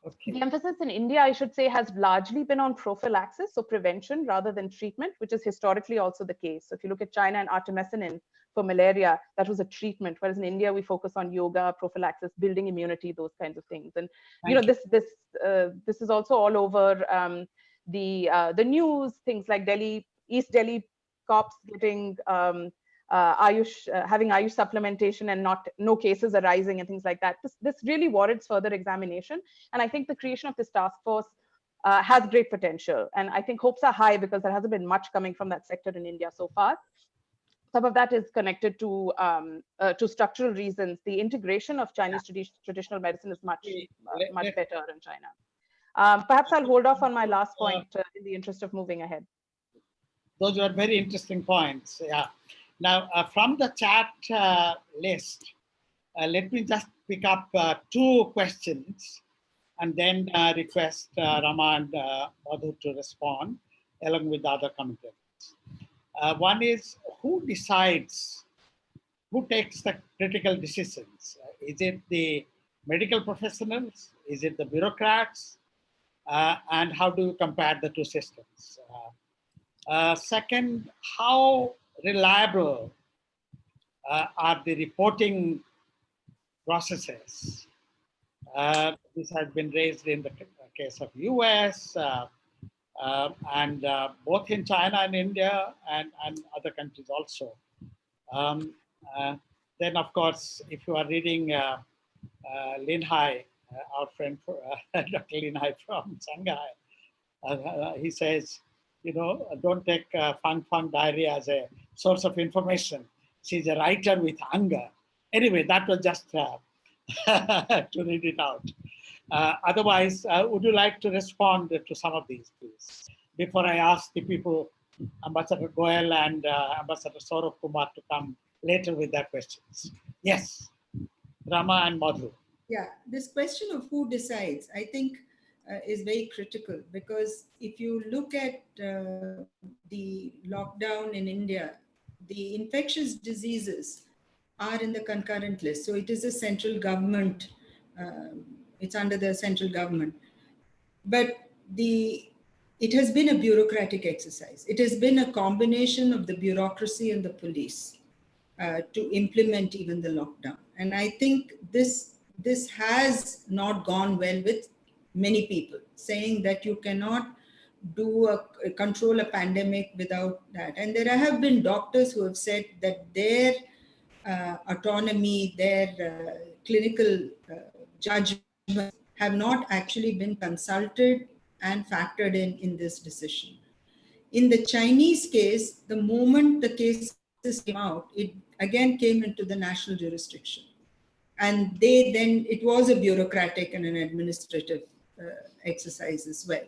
Okay. The emphasis in India, I should say, has largely been on prophylaxis, so prevention rather than treatment, which is historically also the case. So if you look at China and artemisinin for malaria, that was a treatment, whereas in India we focus on yoga, prophylaxis, building immunity, those kinds of things. And this is also all over the news, things like East Delhi cops getting having Ayush supplementation and no cases arising and things like that. This really warrants further examination. And I think the creation of this task force has great potential. And I think hopes are high because there hasn't been much coming from that sector in India so far. Some of that is connected to structural reasons. The integration of Chinese traditional medicine is much better in China. Perhaps I'll hold off on my last point in the interest of moving ahead. Those were very interesting points. Yeah. Now, from the chat list, let me just pick up 2 questions and then request Rama and Madhu to respond along with the other commentators. One is, who decides, who takes the critical decisions? Is it the medical professionals? Is it the bureaucrats? And how do you compare the 2 systems? Second, how reliable are the reporting processes? This has been raised in the case of US and both in China and India and other countries also. Then, of course, if you are reading Lin Hai, our friend Dr. Lin Hai from Shanghai, he says, don't take Fang diary as a source of information. She's a writer with anger. Anyway, that was just to read it out. Otherwise, would you like to respond to some of these, please? Before I ask the people, Ambassador Goel and Ambassador Saurabh Kumar to come later with their questions. Yes, Rama and Madhu. Yeah, this question of who decides, I think, is very critical, because if you look at the lockdown in India, the infectious diseases are in the concurrent list. So it is a central government, it's under the central government. But it has been a bureaucratic exercise. It has been a combination of the bureaucracy and the police to implement even the lockdown. And I think this has not gone well with many people, saying that you cannot control a pandemic without that. And there have been doctors who have said that their autonomy, their clinical judgments have not actually been consulted and factored in this decision. In the Chinese case, the moment the cases came out, it again came into the national jurisdiction. And it was a bureaucratic and an administrative exercise as well.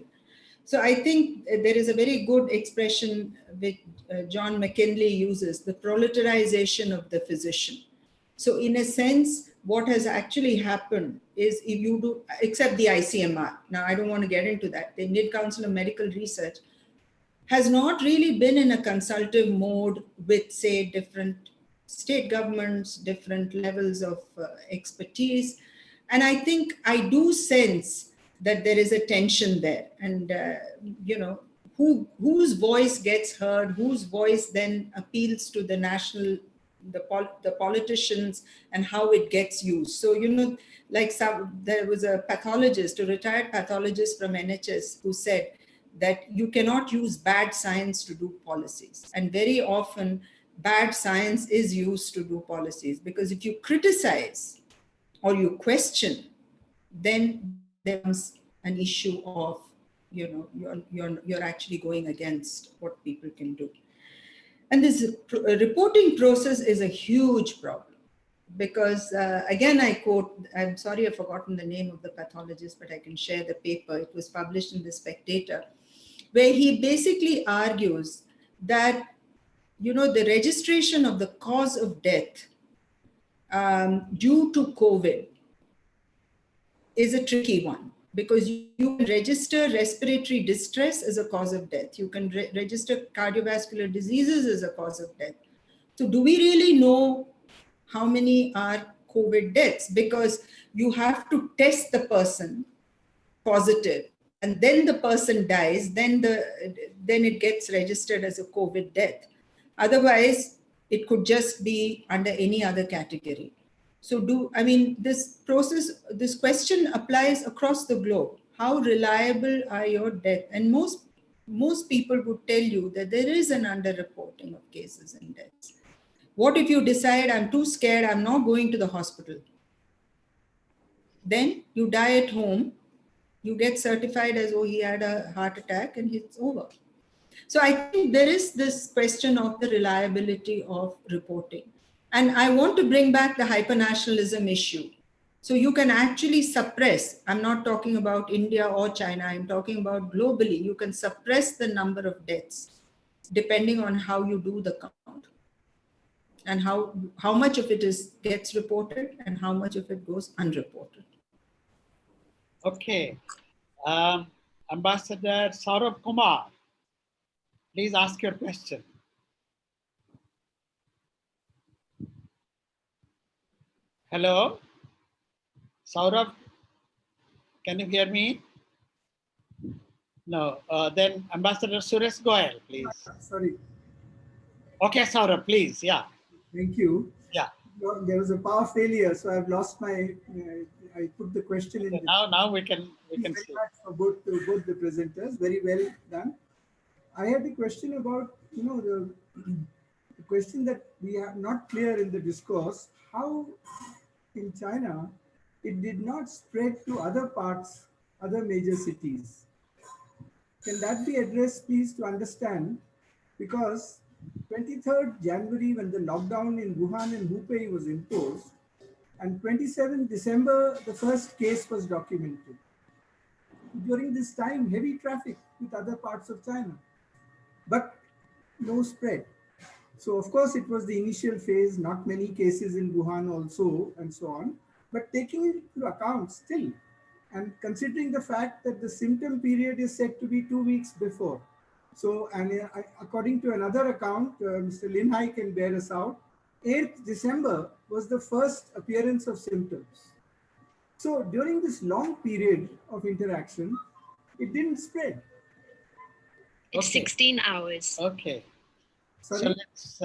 So I think there is a very good expression which John McKinley uses, the proletarization of the physician. So in a sense, what has actually happened is, if you do, except the ICMR, now I don't want to get into that, the Indian Council of Medical Research has not really been in a consultative mode with, say, different state governments, different levels of expertise. And I think I do sense that there is a tension there. And, whose voice gets heard, whose voice then appeals to the national, the politicians, and how it gets used. So, like there was a pathologist, a retired pathologist from NHS, who said that you cannot use bad science to do policies. And very often, bad science is used to do policies, because if you criticize or you question, then there comes an issue of, you're actually going against what people can do. And this reporting process is a huge problem, because again, I quote, I'm sorry, I've forgotten the name of the pathologist, but I can share the paper. It was published in The Spectator, where he basically argues that, the registration of the cause of death due to COVID is a tricky one, because you can register respiratory distress as a cause of death. You can register cardiovascular diseases as a cause of death. So do we really know how many are COVID deaths? Because you have to test the person positive, and then the person dies, then it gets registered as a COVID death. Otherwise, it could just be under any other category. So this question applies across the globe. How reliable are your deaths? And most people would tell you that there is an underreporting of cases and deaths. What if you decide, I'm too scared, I'm not going to the hospital? Then you die at home, you get certified as, oh, he had a heart attack, and it's over. So I think there is this question of the reliability of reporting. And I want to bring back the hypernationalism issue. So you can actually suppress, I'm not talking about India or China, I'm talking about globally, you can suppress the number of deaths depending on how you do the count, and how much of it gets reported and how much of it goes unreported. Okay. Ambassador Saurabh Kumar, please ask your question. Hello, Saurabh, can you hear me? No, then Ambassador Suresh Goyal, please. Sorry. Okay, Saurabh, please, yeah. Thank you. Yeah. There was a power failure, so I've lost my, I put the question in. Now we can see. For both the presenters, very well done. I had a question about, the question that we are not clear in the discourse, how in China, it did not spread to other parts, other major cities. Can that be addressed, please, to understand? Because 23rd January, when the lockdown in Wuhan and Hubei was imposed, and 27th December, the first case was documented. During this time, heavy traffic with other parts of China, but no spread. So of course, it was the initial phase, not many cases in Wuhan also, and so on. But taking into account still, and considering the fact that the symptom period is said to be 2 weeks before. So, and according to another account, Mr. Linhai can bear us out, 8th December was the first appearance of symptoms. So during this long period of interaction, it didn't spread. It's Okay. 16 hours. Okay. Sorry? So let's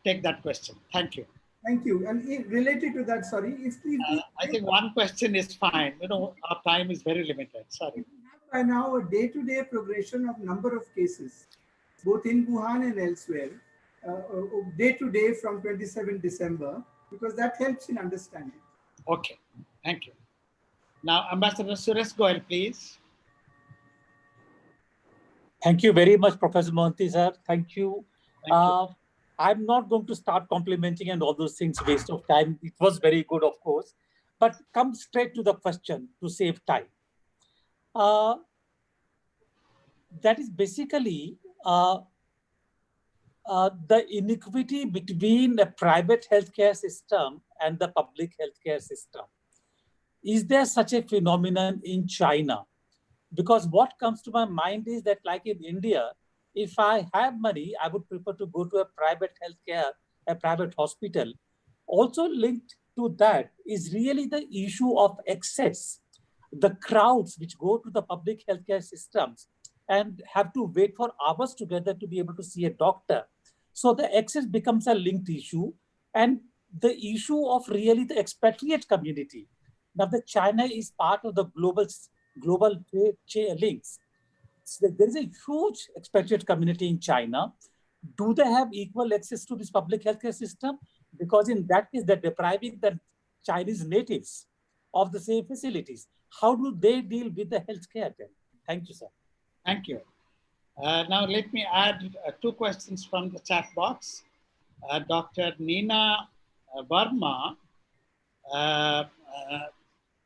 take that question. Thank you. Thank you. And related to that, sorry, if we I think one question is fine. You know, our time is very limited. Sorry. have by now a day-to-day progression of number of cases, both in Wuhan and elsewhere, day-to-day from 27 December, because that helps in understanding. Okay. Thank you. Now, Ambassador Suresh Goel, please. Thank you very much, Professor Mohanty, sir. Thank you. Thank you. I'm not going to start complimenting and all those things, waste of time. It was very good, of course, but come straight to the question to save time. That is basically the inequity between the private healthcare system and the public healthcare system. Is there such a phenomenon in China? Because what comes to my mind is that, like in India, if I have money, I would prefer to go to a private healthcare, a private hospital. Also linked to that is really the issue of access. The crowds which go to the public healthcare systems and have to wait for hours together to be able to see a doctor. So the access becomes a linked issue, and the issue of really the expatriate community. Now, the China is part of the global links. So there is a huge expatriate community in China. Do they have equal access to this public healthcare system? Because in that case, they're depriving the Chinese natives of the same facilities. How do they deal with the healthcare then? Thank you, sir. Thank you. Now, let me add 2 questions from the chat box. Dr. Nina Verma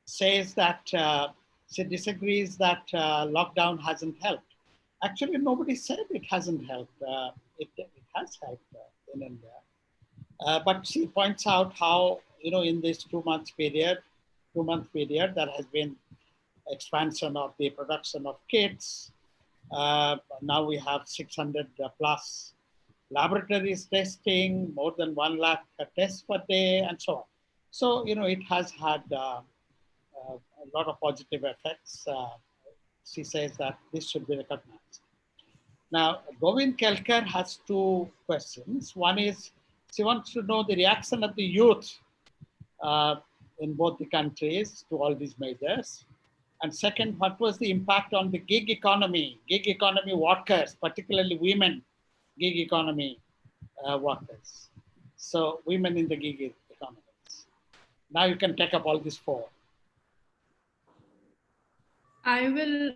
says that she disagrees that lockdown hasn't helped. Actually, nobody said it hasn't helped. It has helped in India. But she points out how, you know, in this 2-month period, there has been expansion of the production of kits. Now we have 600 plus laboratories testing, more than 1 lakh tests per day, and so on. So, you know, it has had a lot of positive effects. She says that this should be recognized. Now, Govind Kelkar has 2 questions. One is, she wants to know the reaction of the youth in both the countries to all these measures. And second, what was the impact on the gig economy workers, particularly women gig economy workers? So women in the gig economies. Now you can take up all these 4. I will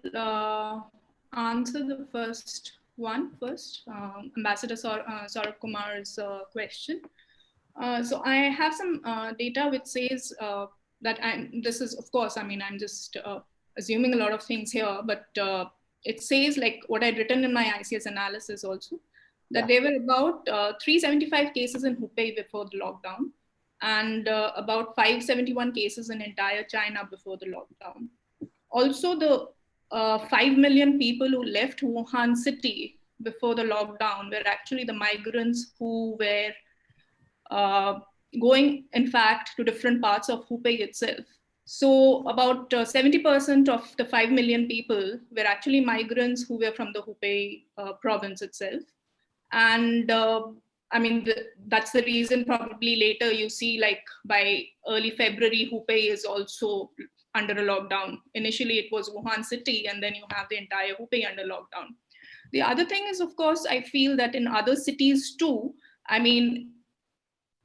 answer the first one first, Ambassador Saurabh Kumar's question. So I have some data which says that this is, of course, I mean, I'm just assuming a lot of things here, but it says, like what I'd written in my ICS analysis also, that there were about 375 cases in Hubei before the lockdown, and about 571 cases in entire China before the lockdown. Also, the 5 million people who left Wuhan city before the lockdown were actually the migrants who were going, in fact, to different parts of Hubei itself. So about 70% of the 5 million people were actually migrants who were from the Hubei province itself. And I mean, that's the reason probably later you see, like by early February, Hubei is also under a lockdown. Initially, it was Wuhan city, and then you have the entire Hubei under lockdown. The other thing is, of course, I feel that in other cities too, I mean,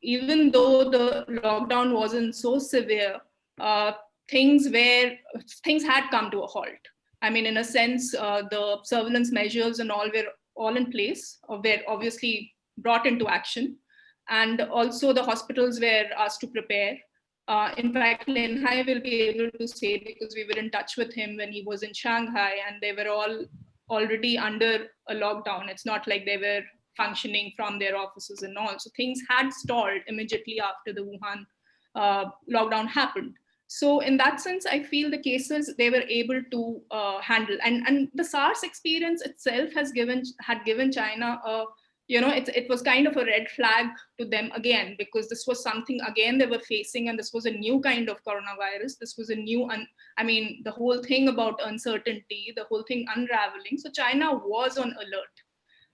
even though the lockdown wasn't so severe, things had come to a halt. I mean, in a sense, the surveillance measures and all were all in place, or were obviously brought into action. And also the hospitals were asked to prepare. In fact, Lin Hai will be able to say, because we were in touch with him when he was in Shanghai, and they were all already under a lockdown. It's not like they were functioning from their offices and all. So things had stalled immediately after the Wuhan lockdown happened. So in that sense, I feel the cases they were able to handle, and the SARS experience itself had given China a, it was kind of a red flag to them again, because this was something again they were facing, and this was a new kind of coronavirus. This was a new, the whole thing about uncertainty, the whole thing unraveling. So China was on alert.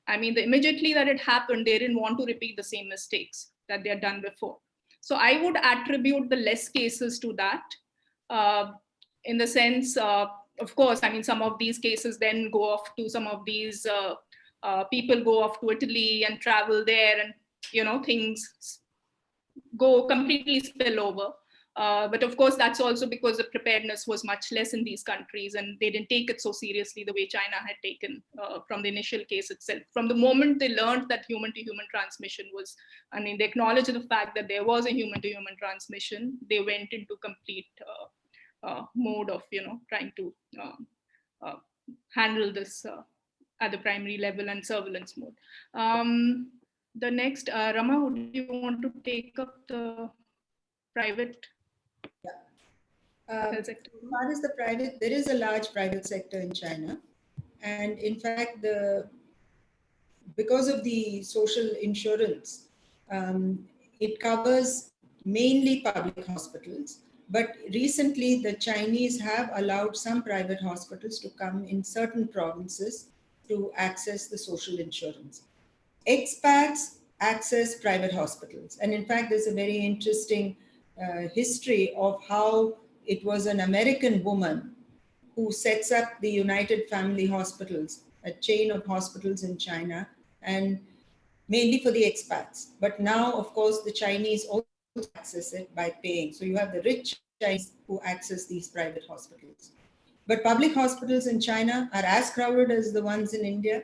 Immediately that it happened, they didn't want to repeat the same mistakes that they had done before. So I would attribute the less cases to that, in the sense, of course, some of these cases then go off to some of these people go off to Italy and travel there, and things go completely spill over. But of course, that's also because the preparedness was much less in these countries, and they didn't take it so seriously the way China had taken from the initial case itself. From the moment they learned that human-to-human transmission was, they acknowledged the fact that there was a human-to-human transmission, they went into complete mode of, trying to handle this at the primary level and surveillance mode. The next, Rama, would you want to take up the private health sector? As far as the private, there is a large private sector in China. And in fact, because of the social insurance, it covers mainly public hospitals. But recently, the Chinese have allowed some private hospitals to come in certain provinces to access the social insurance. Expats access private hospitals. And in fact, there's a very interesting history of how it was an American woman who sets up the United Family Hospitals, a chain of hospitals in China, and mainly for the expats. But now, of course, the Chinese also access it by paying. So you have the rich Chinese who access these private hospitals. But public hospitals in China are as crowded as the ones in India.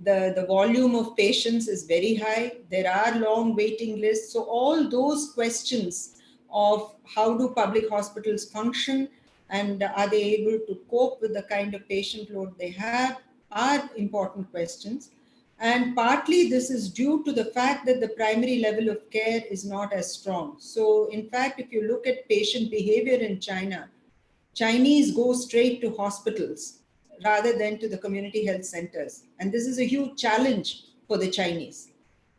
The volume of patients is very high. There are long waiting lists. So all those questions of how do public hospitals function and are they able to cope with the kind of patient load they have are important questions. And partly this is due to the fact that the primary level of care is not as strong. So in fact, if you look at patient behavior in China, Chinese go straight to hospitals rather than to the community health centers. And this is a huge challenge for the Chinese.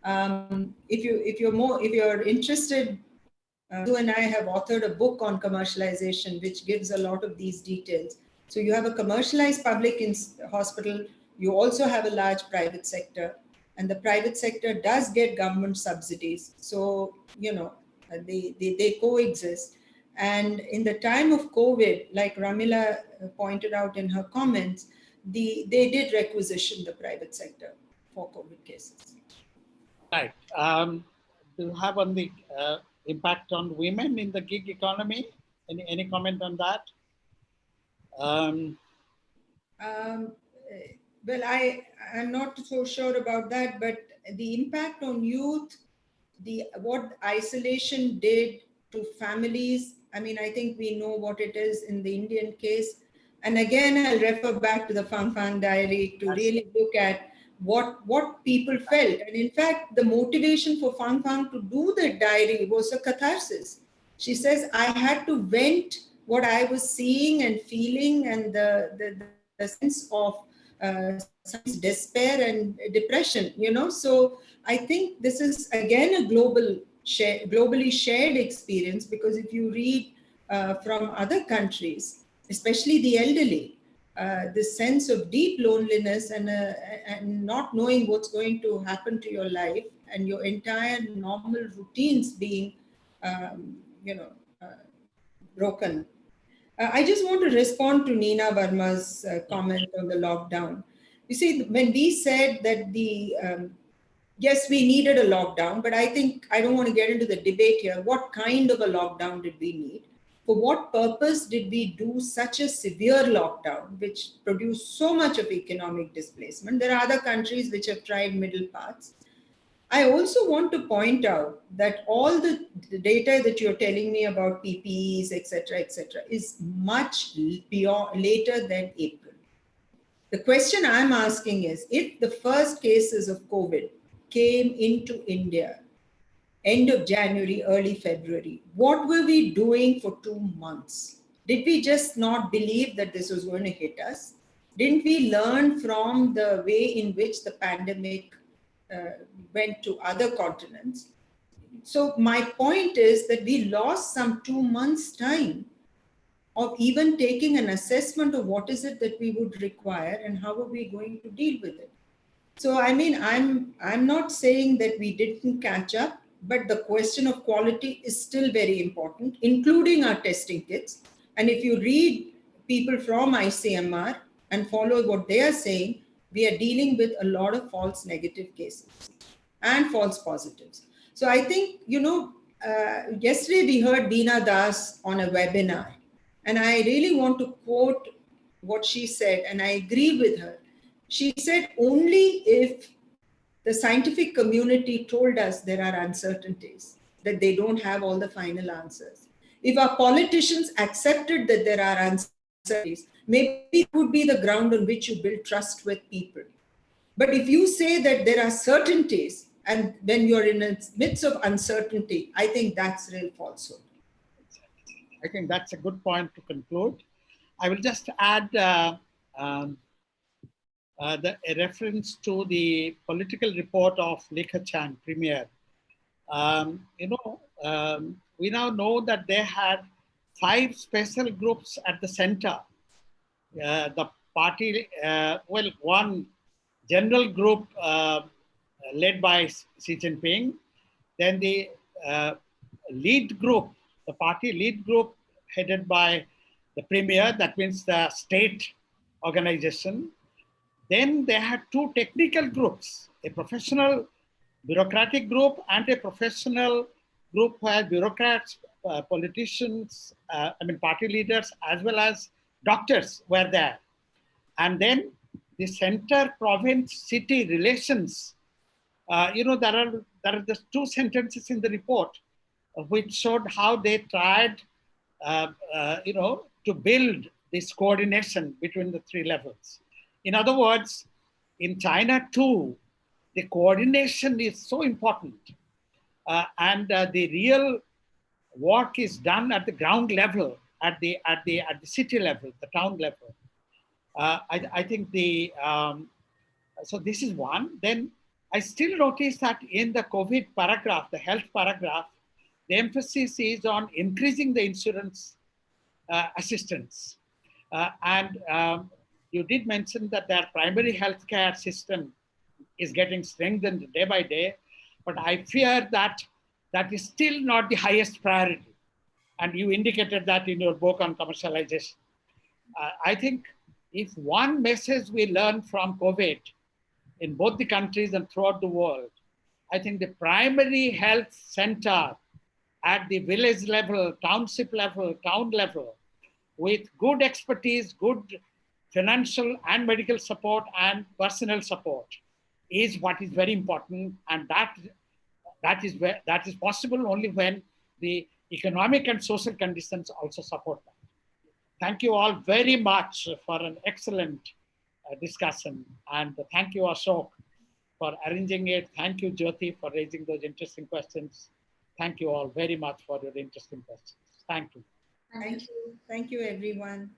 If you're interested, you and I have authored a book on commercialization, which gives a lot of these details. So you have a commercialized public hospital, you also have a large private sector, and the private sector does get government subsidies. So, they coexist. And in the time of COVID, like Ramila pointed out in her comments, they did requisition the private sector for COVID cases. Right. Do you have on the impact on women in the gig economy? Any comment on that? Well, I'm not so sure about that, but the impact on youth, what isolation did to families, I think we know what it is in the Indian case. And again, I'll refer back to the Fang Fang diary to really look at what people felt. And in fact, the motivation for Fang Fang to do the diary was a catharsis. She says, I had to vent what I was seeing and feeling, and the sense of despair and depression, So I think this is again a globally shared experience, because if you read from other countries, especially the elderly, this sense of deep loneliness and not knowing what's going to happen to your life and your entire normal routines being, broken. I just want to respond to Nina Verma's comment on the lockdown. You see, when we said that yes, we needed a lockdown, but I think I don't want to get into the debate here. What kind of a lockdown did we need? For what purpose did we do such a severe lockdown, which produced so much of economic displacement? There are other countries which have tried middle paths. I also want to point out that all the data that you're telling me about PPEs, et cetera, is much later than April. The question I'm asking is, if the first cases of COVID came into India end of January, early February. What were we doing for 2 months? Did we just not believe that this was going to hit us? Didn't we learn from the way in which the pandemic went to other continents? So my point is that we lost some 2 months' time of even taking an assessment of what is it that we would require and how are we going to deal with it. So I mean, I'm not saying that we didn't catch up, but the question of quality is still very important, including our testing kits. And if you read people from ICMR and follow what they are saying, we are dealing with a lot of false negative cases and false positives. So I think, yesterday we heard Beena Das on a webinar, and I really want to quote what she said, and I agree with her. She said, only if the scientific community told us there are uncertainties, that they don't have all the final answers. If our politicians accepted that there are uncertainties, maybe it would be the ground on which you build trust with people. But if you say that there are certainties, and when you're in the midst of uncertainty, I think that's real falsehood. I think that's a good point to conclude. I will just add a reference to the political report of Lekha Chan, Premier. We now know that they had 5 special groups at the center. The party, one general group led by Xi Jinping, then the lead group, the party lead group headed by the premier, that means the state organization. Then they had 2 technical groups, a professional bureaucratic group and a professional group where bureaucrats, politicians, party leaders, as well as doctors were there. And then the center province city relations, there are just 2 sentences in the report which showed how they tried, to build this coordination between the 3 levels. In other words, in China too, the coordination is so important, and the real work is done at the ground level, at the city level, the town level. I think so this is one. Then I still notice that in the COVID paragraph, the health paragraph, the emphasis is on increasing the insurance assistance. You did mention that their primary healthcare system is getting strengthened day by day, but I fear that that is still not the highest priority. And you indicated that in your book on commercialization. I think if one message we learn from COVID in both the countries and throughout the world, I think the primary health center at the village level, township level, town level, with good expertise, good financial and medical support and personnel support is what is very important. And that is possible only when the economic and social conditions also support that. Thank you all very much for an excellent discussion. And thank you, Ashok, for arranging it. Thank you, Jyoti, for raising those interesting questions. Thank you all very much for your interesting questions. Thank you. Thank you. Thank you, everyone.